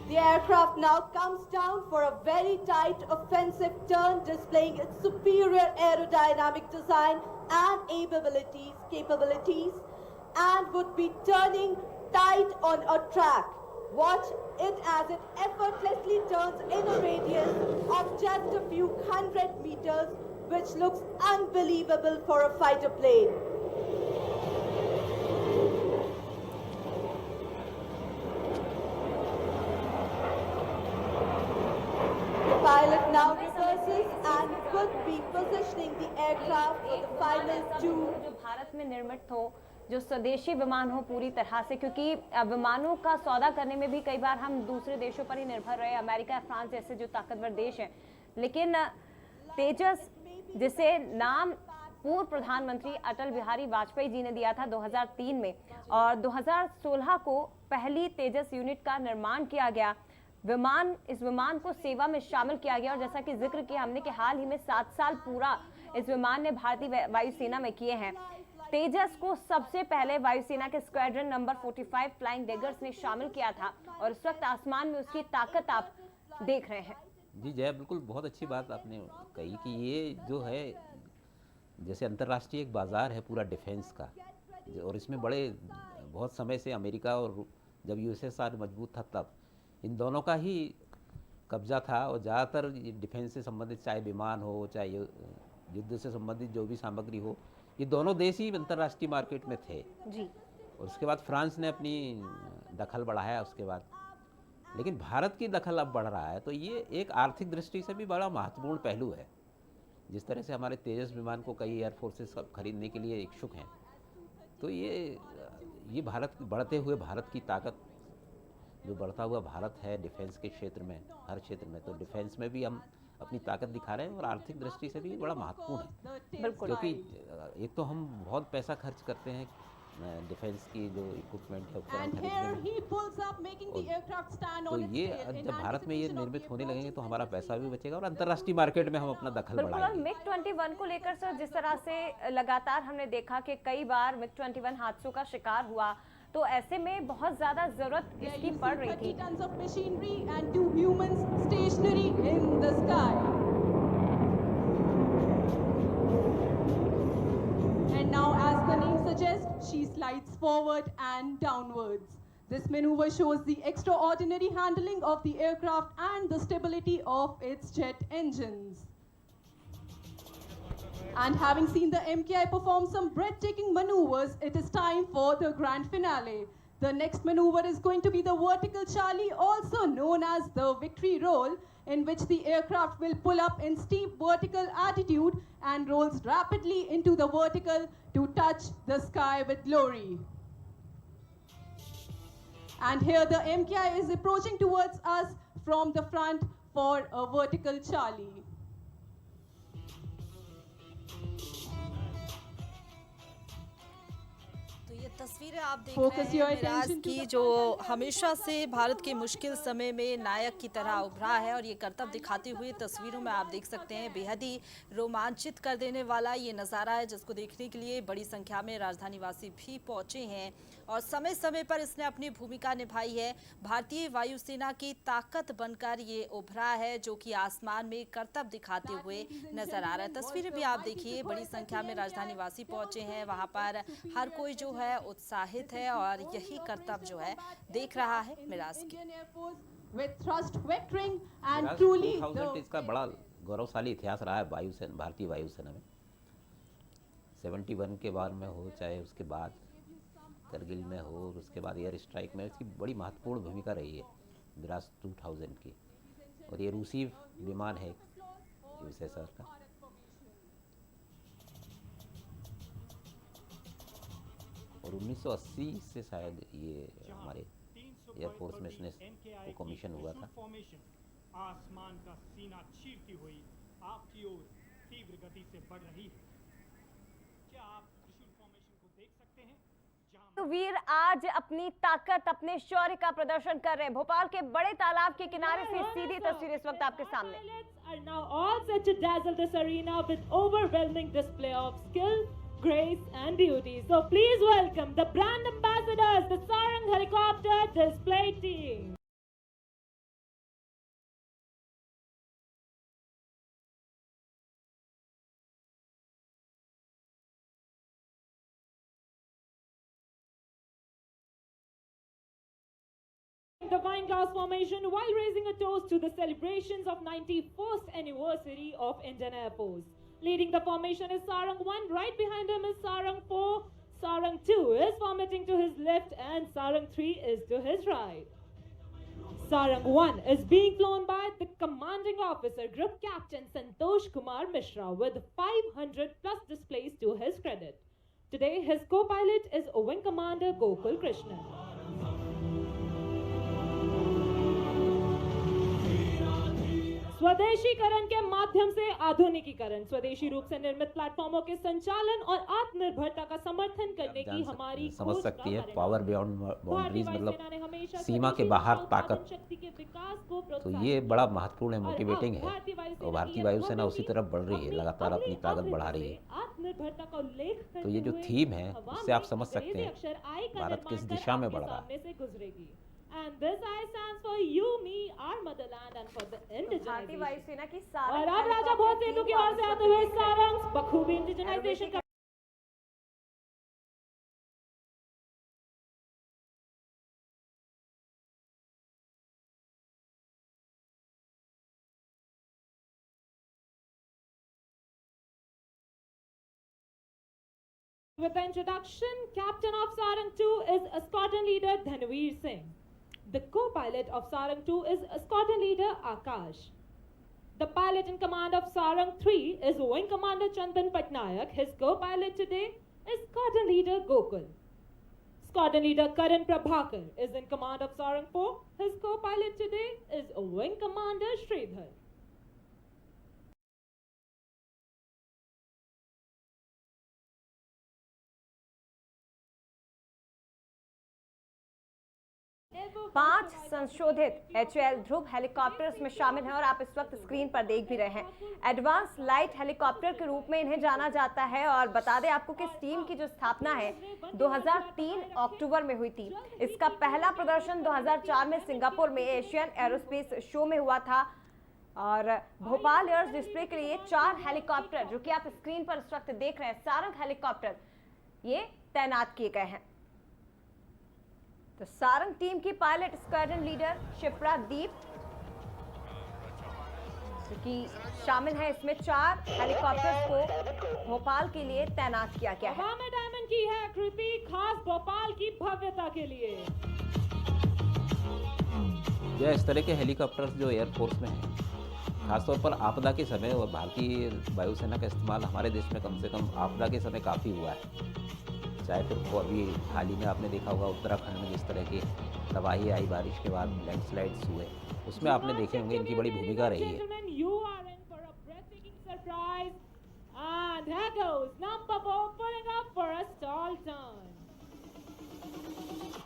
The aircraft now comes down for a very tight offensive turn, displaying its superior aerodynamic design and capabilities, and would be turning tight on a track. Watch it as it effortlessly turns in a radius of just a few hundred meters, which looks unbelievable for a fighter plane. The pilot now reverses and would be positioning the aircraft for the final two. जो भारत में निर्मित हो, जो स्वदेशी विमान हो पूरी तरह से, क्योंकि विमानों का सौदा करने में भी कई बार हम दूसरे देशों पर ही निर्भर रहे, अमेरिका, फ्रांस जैसे जो ताकतवर देश हैं। लेकिन तेजस, जिसे नाम पूर्व प्रधानमंत्री अटल बिहारी वाजपेयी जी ने दिया था 2003 में, और 2016 को पहली तेजस यूनिट का निर्माण किया गया, इस विमान को सेवा में शामिल किया गया। और जैसा कि जिक्र किया हमने कि हाल ही में 7 साल पूरा इस विमान ने भारतीय वायुसेना में किए हैं। तेजस को सबसे पहले वायुसेना के स्क्वाड्रन नंबर 45 फ्लाइंग डेगर्स ने शामिल किया था और इस वक्त आसमान में उसकी ताकत आप देख रहे हैं। जी जय, बिल्कुल बहुत अच्छी बात आपने कही कि ये जो है जैसे अंतर्राष्ट्रीय एक बाज़ार है पूरा डिफेंस का, और इसमें बहुत समय से अमेरिका और जब यूएसएसआर मजबूत था तब इन दोनों का ही कब्जा था, और ज़्यादातर डिफेंस से संबंधित चाहे विमान हो चाहे युद्ध से संबंधित जो भी सामग्री हो, ये दोनों देश ही अंतर्राष्ट्रीय मार्केट में थे जी। और उसके बाद फ्रांस ने अपनी दखल बढ़ाया उसके बाद, लेकिन भारत की दखल अब बढ़ रहा है। तो ये एक आर्थिक दृष्टि से भी बड़ा महत्वपूर्ण पहलू है। जिस तरह से हमारे तेजस विमान को कई एयर फोर्सेस खरीदने के लिए इच्छुक हैं, तो ये बढ़ते हुए भारत की ताकत, जो बढ़ता हुआ भारत है डिफेंस के क्षेत्र में, हर क्षेत्र में, तो डिफेंस में भी हम अपनी ताकत दिखा रहे हैं और आर्थिक दृष्टि से भी बड़ा महत्वपूर्ण है। बिल्कुल। क्योंकि एक तो हम बहुत पैसा खर्च करते हैं डिफेंस की जो इक्विपमेंट है उपकरण खरीदने में, तो ये जब भारत में ये निर्मित होने लगेंगे तो हमारा पैसा भी बचेगा और अंतर्राष्ट्रीय मार्केट में हम अपना दखल बिल्कुल। और बढ़ाएंगे। MiG-21 को लेकर सर जिस तरह से लगातार हमने देखा कि कई बार MiG-21 हादसों का शिकार हुआ, तो ऐसे में बहुत ज्यादा जरूरत इसकी पड़ रही थी। Tons of machinery and 2 humans stationary in the sky. And now, as the name suggests, she slides forward and downwards. This maneuver shows the extraordinary handling of the aircraft and the stability of its jet engines. And having seen the MKI perform some breathtaking maneuvers, it is time for the grand finale. The next maneuver is going to be the vertical Charlie, also known as the victory roll, in which the aircraft will pull up in steep vertical attitude and rolls rapidly into the vertical to touch the sky with glory. And here the MKI is approaching towards us from the front for a vertical Charlie. तस्वीरें आप देख Focus रहे your हैं Miraj attention to की, the जो हमेशा से भारत के मुश्किल समय में नायक की तरह उभरा है और ये करतब दिखाते हुए तस्वीरों में आप देख सकते हैं। बेहद ही रोमांचित कर देने वाला ये नज़ारा है, जिसको देखने के लिए बड़ी संख्या में राजधानी वासी भी पहुंचे हैं और समय समय पर इसने अपनी भूमिका निभाई है। भारतीय वायुसेना की ताकत बनकर ये उभरा है, जो कि आसमान में करतब दिखाते हुए नजर आ रहा है। तस्वीरें भी आप देखिए, बड़ी संख्या में राजधानी वासी पहुंचे हैं, वहां पर हर कोई जो है उत्साहित है और यही करतब जो है देख रहा है मिराज की। With thrust vectoring and Miraj truly 2000 इसका बड़ा गौरवशाली इतिहास रहा है वायुसेना, भारतीय वायुसेना में। 71 के बाद में हो चाहे उसके बाद करगिल में हो और उसके बाद एयर स्ट्राइक में, इसकी बड़ी महत्वपूर्ण भूमिका रही है मिराज 2000 की। और ये रूसी विमान है यूएसएसआर का। और 1980 से शायद ये हमारे एयरफोर्स में इसने को कमीशन हुआ था। आसमान का सीना चीरती हुई आपकी ओर तीव्र गति से बढ़ रही है। क्या आप त्रिशूल फॉर्मेशन को देख सकते हैं? तो वीर आज अपनी ताकत, अपने शौर्य का प्रदर्शन कर रहे हैं। भोपाल के बड़े तालाब के किनारे से सीधी तस्वीर इस वक्त आपके सामने। Are now all set to dazzle this arena with overwhelming display of skill, grace and beauty. So please welcome the brand ambassadors, the Sarang Helicopter Display Team. The wine glass formation while raising a toast to the celebrations of 91st anniversary of Indian Air Force. Leading the formation is Sarang 1, right behind him is Sarang 4, Sarang 2 is formatting to his left and Sarang 3 is to his right. Sarang 1 is being flown by the Commanding Officer Group Captain Santosh Kumar Mishra with 500 plus displays to his credit. Today his co-pilot is Wing Commander Gokul Krishnan. स्वदेशीकरण के माध्यम से आधुनिकीकरण, स्वदेशी रूप से निर्मित प्लेटफॉर्मों के संचालन और आत्मनिर्भरता का समर्थन करने की हमारी समझ खोज सकती है का पावर बियॉन्ड बाउंड्रीज, मतलब सीमा के बाहर ताकत। तो ये बड़ा महत्वपूर्ण है, मोटिवेटिंग है, और भारतीय वायुसेना उसी तरफ बढ़ रही है, लगातार अपनी ताकत बढ़ा रही है। आत्मनिर्भरता का उल्लेख तो ये जो थीम है उससे आप समझ सकते हैं भारत किस दिशा में बढ़ रहा है। And this I stands for you, me, our motherland, and for the भारतीय indigenization. वायुसेना की सारंग और अब राजा भोज सेतु की ओर से आते हुए सारंग बखूबी इंडिजनाइजेशन का With the introduction, Captain of Sarang 2 is Squadron Leader Dhanveer Singh. The co-pilot of Sarang 2 is Squadron Leader Akash. The pilot in command of Sarang 3 is Wing Commander Chandan Patnaik. His co-pilot today is Squadron Leader Gokul. Squadron Leader Karan Prabhakar is in command of Sarang 4. His co-pilot today is Wing Commander Sridhar. पांच संशोधित HAL ध्रुव helicopters में शामिल हैं और आप इस वक्त screen पर देख भी रहे हैं। एडवांस लाइट हेलीकॉप्टर के रूप में इन्हें जाना जाता है और बता दें आपको कि इस टीम की जो स्थापना है 2003 अक्टूबर में हुई थी। इसका पहला प्रदर्शन 2004 में सिंगापुर में एशियन एरोस्पेस शो में हुआ था और भोपाल एयर डिस्प्ले के लिए 4 हेलीकॉप्टर, जो कि आप स्क्रीन पर इस वक्त देख रहे हैं, सारंग हेलीकॉप्टर, ये तैनात किए गए हैं। तो सारंग टीम की पायलट स्क्वाड्रन लीडर शिप्रा दीप, क्योंकि शामिल है इसमें 4 हेलीकॉप्टर्स को भोपाल के लिए तैनात किया गया है। हवा में डायमंड की है कृति खास भोपाल की भव्यता के लिए। यह इस तरह के हेलीकॉप्टर्स जो एयरफोर्स में हैं, खासतौर पर आपदा के समय, और भारतीय वायुसेना का इस्तेमाल हमारे देश में कम से कम आपदा के समय काफ़ी हुआ है। चाहे फिर वो अभी हाल ही में आपने देखा होगा उत्तराखंड में जिस तरह की तबाही आई बारिश के बाद, लैंडस्लाइड्स हुए, उसमें आपने देखे होंगे इनकी बड़ी भूमिका रही है।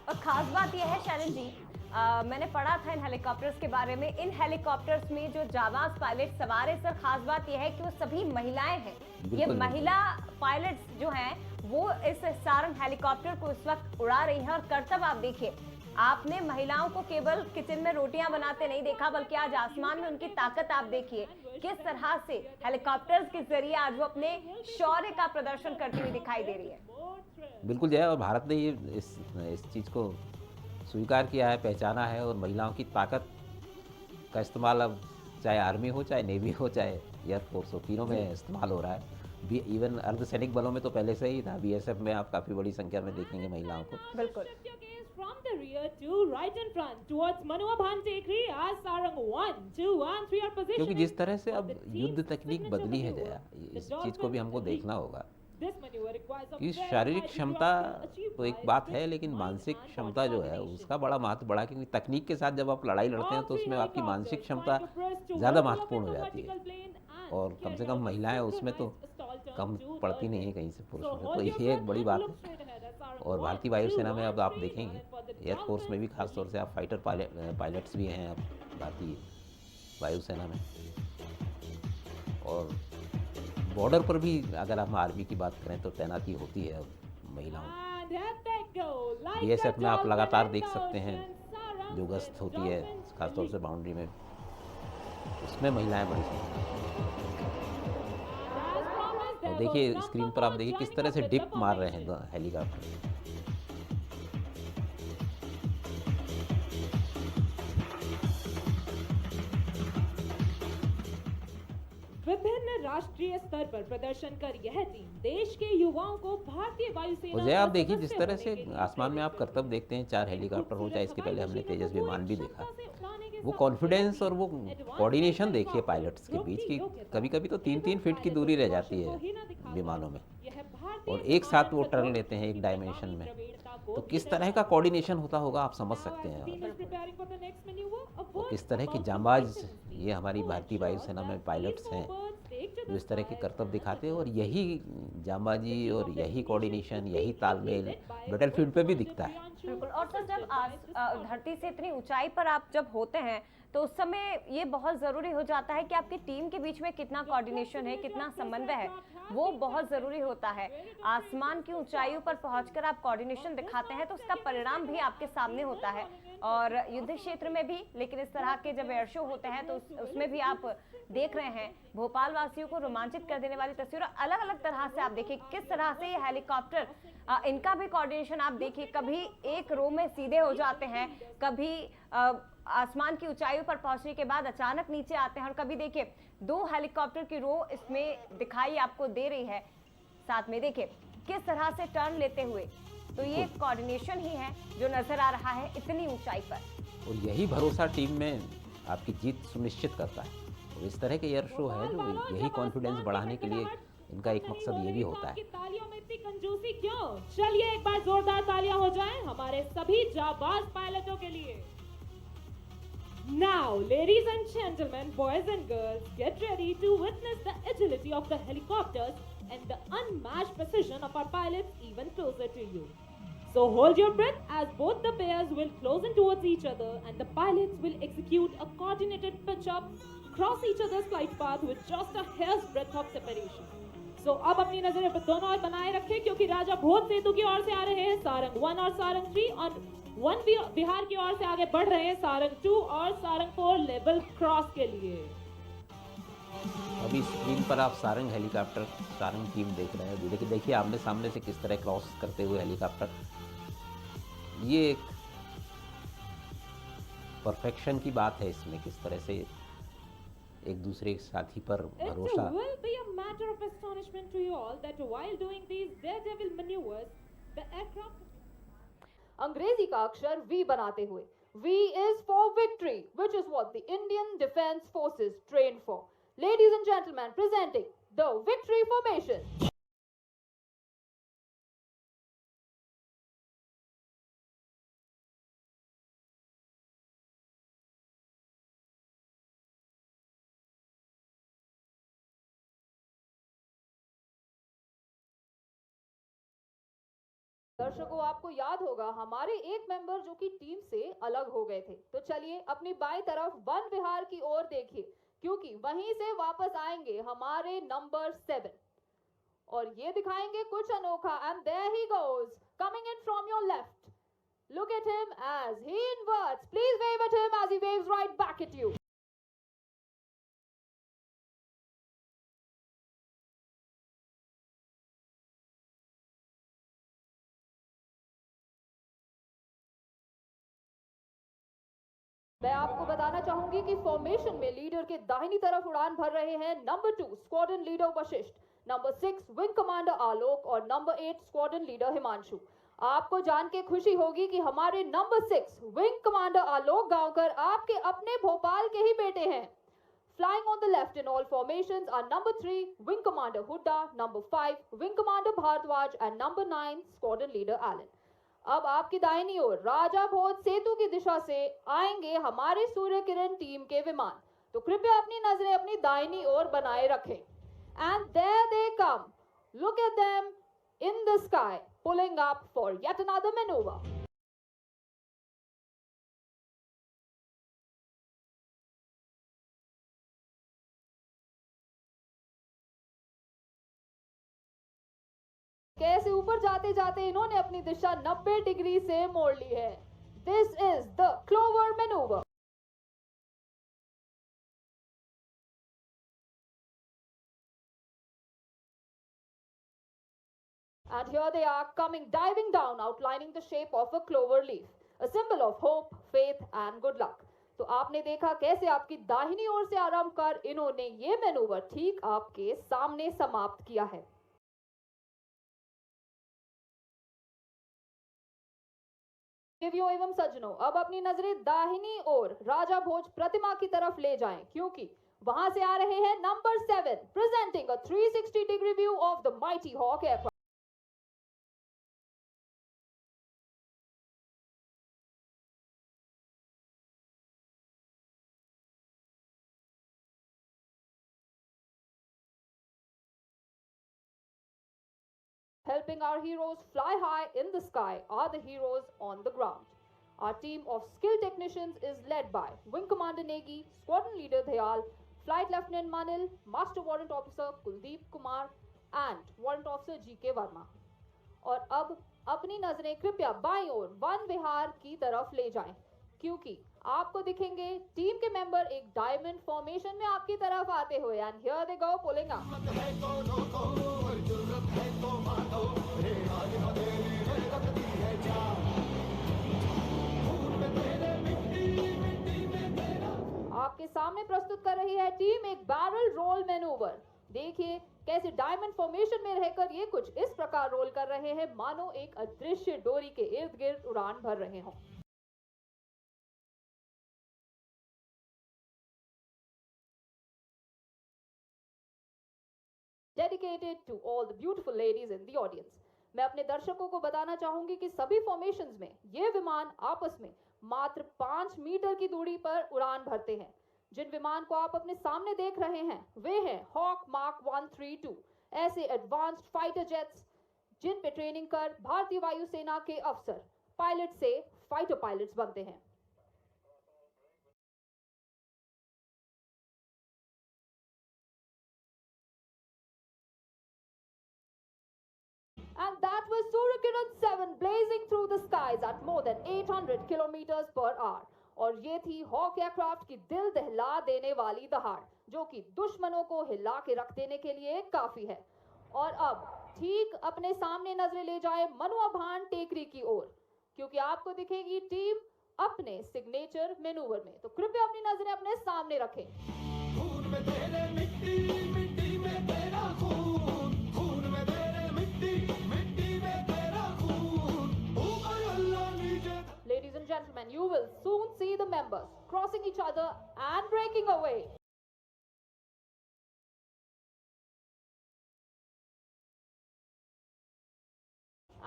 और खास बात यह है शैलन जी, मैंने पढ़ा था इन हेलीकॉप्टर्स के बारे में, इन हेलीकॉप्टर्स में जो जाबाज पायलट सवार है सर, खास बात यह है कि वो सभी महिलाएं हैं। ये महिला पायलट्स जो हैं वो इस सारंग हेलीकॉप्टर को इस वक्त उड़ा रही हैं और करतब आप देखिए, आपने महिलाओं को केवल किचन में रोटियां बनाते नहीं देखा, बल्कि आज आसमान में उनकी ताकत आप देखिए, किस तरह से हेलीकॉप्टर्स के जरिए आज वो अपने शौर्य का प्रदर्शन करती हुई दिखाई दे रही है। बिल्कुल जय, और भारत ने ये इस चीज़ को स्वीकार किया है, पहचाना है, और महिलाओं की ताकत का इस्तेमाल अब चाहे आर्मी हो, चाहे नेवी हो, चाहे एयरफोर्स हो, तीनों में इस्तेमाल हो रहा है। इवन अर्धसैनिक बलों में तो पहले से ही था, BSF में आप काफ़ी बड़ी संख्या में देखेंगे महिलाओं को। बिल्कुल। From the rear to right in front towards Manua Bhan Tekri as Sarang 1, 2 and 3 are positioned. क्योंकि जिस तरह से अब युद्ध तकनीक बदली है जया, इस चीज़ को भी हमको देखना होगा कि शारीरिक क्षमता तो एक बात है, लेकिन मानसिक क्षमता जो है उसका बड़ा महत्व बढ़ा, क्योंकि तकनीक के साथ जब आप लड़ाई लड़ते हैं तो उसमें आपकी मानसिक क्षमता ज़्यादा महत्वपूर्ण हो जाती है, और कम से कम महिलाएं उसमें तो कम पड़ती नहीं है कहीं से पुरुषों से, तो ये एक बड़ी बात है। और भारतीय वायुसेना में अब आप देखेंगे एयरफोर्स में भी खासतौर से आप फाइटर पायलट्स भी हैं अब भारतीय वायुसेना में, और बॉर्डर पर भी अगर हम आर्मी की बात करें तो तैनाती होती है अब महिलाओं। BSF में आप लगातार देख सकते हैं जो गश्त होती है खासतौर से बाउंड्री में, उसमें महिलाएं बड़ी संख्या। देखिए स्क्रीन पर आप देखिए किस तरह से डिप मार रहे हैं हेलीकॉप्टर। विभिन्न राष्ट्रीय स्तर पर प्रदर्शन कर यह टीम देश के युवाओं को भारतीय वायुसेना। मुझे आप देखिए जिस तरह से आसमान में आप करतब देखते हैं, 4 हेलीकॉप्टर हो, चाहे इसके पहले हमने तेजस विमान भी देखा, वो कॉन्फिडेंस और वो कोऑर्डिनेशन देखिए पायलट्स के बीच की, कभी कभी तो 3-3 फीट की दूरी रह जाती है विमानों में, और एक साथ वो टर्न लेते हैं एक डायमेंशन में, तो किस तरह का कोऑर्डिनेशन होता होगा आप समझ सकते हैं। और किस तरह की जांबाज ये हमारी भारतीय वायुसेना में पायलट्स हैं जो इस तरह के करतब दिखाते हैं, और यही जांबाजी और यही कोऑर्डिनेशन, यही तालमेल बैटलफील्ड पे भी दिखता है। बिल्कुल। और सर, जब धरती से इतनी ऊंचाई पर आप जब होते हैं तो उस समय ये बहुत ज़रूरी हो जाता है कि आपकी टीम के बीच में कितना कोऑर्डिनेशन है, कितना समन्वय है, वो बहुत ज़रूरी होता है। आसमान की ऊंचाइयों पर पहुंचकर आप कोऑर्डिनेशन दिखाते हैं तो उसका परिणाम भी आपके सामने होता है, और युद्ध क्षेत्र में भी। लेकिन इस तरह के जब एयर शो होते हैं तो उसमें भी आप देख रहे हैं भोपाल वासियों को रोमांचित कर देने वाली तस्वीर। अलग अलग तरह से आप देखिए किस तरह से ये हेलीकॉप्टर, इनका भी कोऑर्डिनेशन आप देखिए, कभी एक रो में सीधे हो जाते हैं, कभी आसमान की ऊंचाइयों पर पहुंचने के बाद अचानक नीचे आते हैं, और कभी देखिए 2 हेलीकॉप्टर की रो इसमें दिखाई आपको दे रही है। साथ में देखिए किस तरह से टर्न लेते हुए, तो ये कोऑर्डिनेशन ही है जो नजर आ रहा है इतनी ऊंचाई पर। और यही भरोसा टीम में आपकी जीत सुनिश्चित करता है। और इस तरह के एयर शो है जो यही कॉन्फिडेंस बढ़ाने के लिए इनका एक मकसद ये भी होता है। तालियों में इतनी कंजूसी क्यों? चलिए एक बार जोरदार तालियां हो जाएं हमारे सभी जाबाज पायलटों के लिए। Now, ladies and gentlemen, boys and girls, get ready to witness the agility of the helicopters and the unmatched precision of our pilots even closer to you. So hold your breath as both the pairs will close in towards each other and the pilots will execute a coordinated pitch up, cross each other's flight path with just a hair's breadth of separation. So अब अपनी नजरें दोनों ओर बनाए रखें क्योंकि राजा भोज सेतु की ओर से आ रहे हैं सारंग 1 और सारंग 3, और 1 बिहार की ओर से आगे बढ़ रहे हैं सारंग 2 और सारंग 4 लेवल क्रॉस के लिए। अभी स्क्रीन पर आप सारंग हेलीकॉप्टर, सारंग टीम देख रहे हैं। देखिए आमने सामने से किस तरह क्रॉस करते हुए हेलीकॉप्टर, ये एक परफेक्शन की बात है इसमें, किस तरह से एक दूसरे साथी पर भरोसा। It will be a matter of astonishment to you all that while doing these daredevil maneuvers, the aircraft अंग्रेजी का अक्षर V बनाते हुए, V is for victory, which is what the Indian Defence Forces train for. Ladies and gentlemen, presenting the Victory Formation. दर्शकों, आपको याद होगा हमारे एक मेंबर जो कि टीम से अलग हो गए थे। तो चलिए अपनी बाईं तरफ 1 बिहार की ओर देखिए क्योंकि वहीं से वापस आएंगे हमारे नंबर 7 और ये दिखाएंगे कुछ अनोखा। And there he goes coming in from your left. Look at him as he inverts. Please wave at him as he waves right back at you. मैं आपको बताना चाहूंगी कि फॉर्मेशन में लीडर के दाहिनी तरफ उड़ान भर रहे हैं number 2 squadron leader Vashisht, number 6 wing commander Alok और नंबर 8 स्क्वाड्रन लीडर हिमांशु। आपको जान के खुशी होगी कि हमारे नंबर 6 विंग कमांडर आलोक गांवकर आपके अपने भोपाल के ही बेटे हैं। Flying on the left in all formations are number 3 Wing Commander Hooda, number 5 Wing Commander Bharadwaj and number 9 Squadron Leader Allen. अब आपकी दाहिनी ओर राजा भोज सेतु की दिशा से आएंगे हमारे सूर्य किरण टीम के विमान। तो कृपया अपनी नजरें अपनी दाहिनी ओर बनाए रखें। And there they come, look at them in the sky pulling up for yet another manoeuvre. कैसे ऊपर जाते जाते इन्होंने अपनी दिशा 90 डिग्री से मोड़ ली है। This is the clover manoeuvre. And here they are coming diving down, outlining the shape of a clover leaf, a symbol of hope, faith and good luck. तो आपने देखा कैसे आपकी दाहिनी ओर से आरंभ कर इन्होंने ये मैनूवर ठीक आपके सामने समाप्त किया है। देवियों एवं सज्जनों, अब अपनी नजरें दाहिनी ओर राजा भोज प्रतिमा की तरफ ले जाएं क्योंकि वहां से आ रहे हैं number 7 presenting a 360 degree view of the mighty Hawk aircraft. Helping our heroes fly high in the sky are the heroes on the ground. Our team of skilled technicians is led by Wing Commander Negi, Squadron Leader Dayal, Flight Lieutenant Manil, Master Warrant Officer Kuldeep Kumar and Warrant Officer GK Verma. और अब अपनी नजरें कृपया बाईं ओर one विहार की तरफ ले जाएं, क्योंकि आपको दिखेंगे टीम के मेंबर एक डायमंड फॉर्मेशन में आपकी तरफ आते हुए and here they go pulling up. आपके सामने प्रस्तुत कर रही है टीम एक बैरल रोल मैनूवर। देखिए कैसे डायमंड फॉर्मेशन में रहकर ये कुछ इस प्रकार रोल कर रहे हैं मानो एक अदृश्य डोरी के इर्द गिर्द उड़ान भर रहे हों। Dedicated to all the beautiful ladies in the audience. मैं अपने दर्शकों को बताना चाहूंगी कि सभी फॉर्मेशंस में ये विमान आपस में मात्र 5 मीटर की दूरी पर उड़ान भरते हैं। जिन विमान को आप अपने सामने देख रहे हैं वे हैं हॉक मार्क 132, ऐसे एडवांस्ड फाइटर जेट्स जिन पे ट्रेनिंग कर भारतीय वायुसेना के अफसर पायलट से फाइटर पायलट्स बनते हैं। And that was Suryakiran 7 blazing through the skies at more than 800 kilometers per hour. और ये थी हॉक एयरक्राफ्ट की दिल दहला देने वाली दहाड़, जो कि दुश्मनों को हिला के रख देने के लिए काफी है। और अब ठीक अपने सामने नजरें ले जाए मनुआ भान टेकरी की ओर, क्योंकि आपको दिखेगी टीम अपने सिग्नेचर मैनूवर में। तो कृपया अपनी नजरें अपने सामने रखें। खून में तेरे मिट्टी, मिट्टी में तेरा खून, खून में तेरे मिट्टी, मिट्टी में तेरा खून, ऊपर अल्लाह नीचे। Ladies and gentlemen, you will soon see the members crossing each other and breaking away.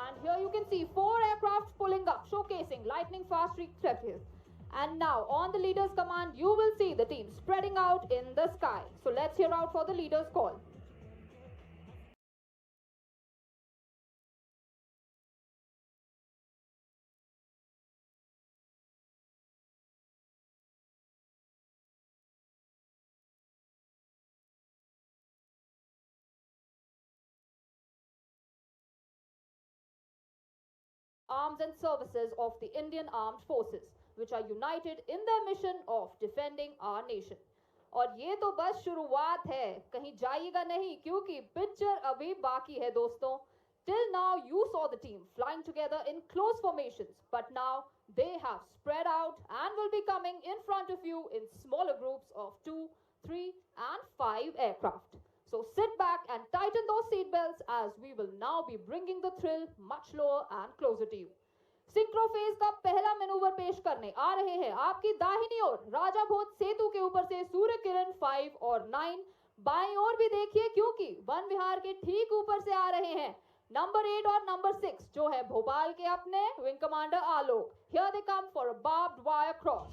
And here you can see 4 aircraft pulling up, showcasing lightning fast trajectories. And now, on the leader's command, you will see the team spreading out in the sky. So let's hear out for the leader's call. Arms and services of the Indian Armed Forces, which are united in their mission of defending our nation. और ये तो बस शुरुआत है, कहीं जाइएगा नहीं क्योंकि पिक्चर अभी बाकी है दोस्तों। Till now you saw the team flying together in close formations, but now they have spread out and will be coming in front of you in smaller groups of 2, 3 and 5 aircraft. So sit back and tighten those seat belts as we will now be bringing the thrill much lower and closer to you. Synchro phase का पहला manoeuvre पेश करने आ रहे हैं आपकी दाहिनी ओर राजा भोज सेतु के ऊपर से सूर्य किरण 5 और 9। बाईं ओर भी देखिए क्योंकि वन विहार के ठीक ऊपर से आ रहे हैं नंबर 8 और नंबर 6 जो है भोपाल के अपने wing commander Alok. Here they come for a barbed wire cross.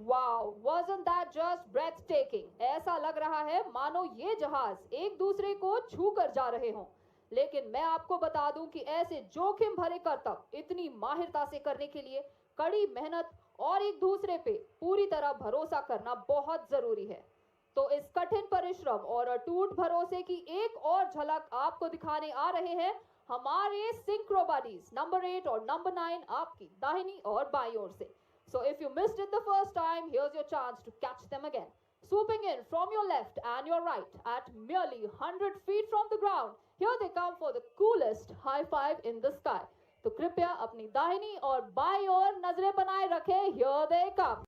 Wow, wasn't that just breathtaking? ऐसा लग रहा है मानो ये जहाज एक दूसरे को छू कर जा रहे हों। लेकिन मैं आपको बता दूं कि ऐसे जोखिम भरे करतब इतनी माहिरता से करने के लिए कड़ी मेहनत और एक दूसरे पे पूरी तरह भरोसा करना बहुत जरूरी है। तो इस कठिन परिश्रम और अटूट भरोसे की एक और झलक आपको दिखाने आ रहे हैं हमारे सिंक्रो बडीज नंबर 8 और नंबर 9 आपकी दाहिनी और बाईं ओर से। So if you missed it the first time, here's your chance to catch them again. Swooping in from your left and your right at merely 100 feet from the ground, here they come for the coolest high five in the sky. तो कृपया अपनी दाहिनी और बाईं ओर नजरें बनाए रखें। Here they come.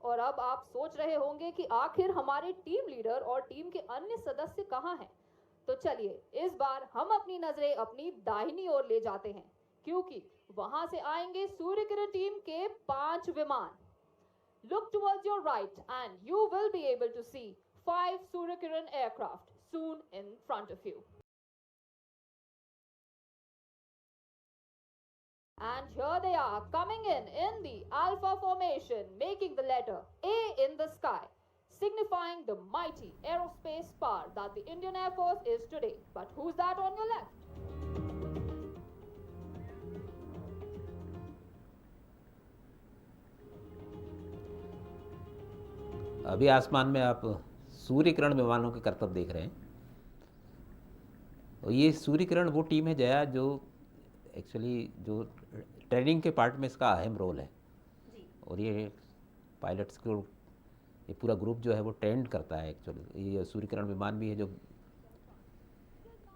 और अब आप सोच रहे होंगे कि आखिर हमारे टीम लीडर और टीम के अन्य सदस्य कहां हैं? तो चलिए इस बार हम अपनी नजरें अपनी दाहिनी ओर ले जाते हैं क्योंकि वहां से आएंगे सूर्य किरण टीम के 5 विमान। Look towards your right and you will be able to see 5 Surya Kiran aircraft soon in front of you. And here they are coming in the Alpha formation, making the letter A in the sky, signifying the mighty aerospace power that the Indian Air Force is today. But who's that on your left? अभी आसमान में आप सूर्य किरण विमानों के करतब देख रहे हैं। और ये सूर्य किरण वो टीम है जया जो एक्चुअली जो ट्रेनिंग के पार्ट में इसका अहम रोल है। और ये पायलट्स को ये पूरा ग्रुप जो है वो ट्रेंड करता है। एक्चुअली ये सूर्य किरण विमान भी है जो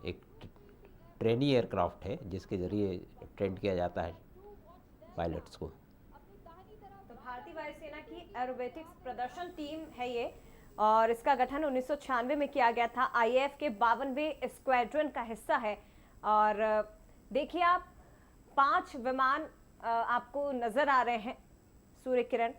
एक ट्रेनी एयरक्राफ्ट है जिसके ज़रिए ट्रेंड किया जाता है पायलट्स को। भारतीय वायुसेना की एरोबेटिक्स प्रदर्शन टीम है ये, और इसका गठन 1996 में किया गया था। आईएएफ के 52वें स्क्वाड्रन का हिस्सा है। और देखिए आप 5 विमान आपको नजर आ रहे हैं सूर्य किरण।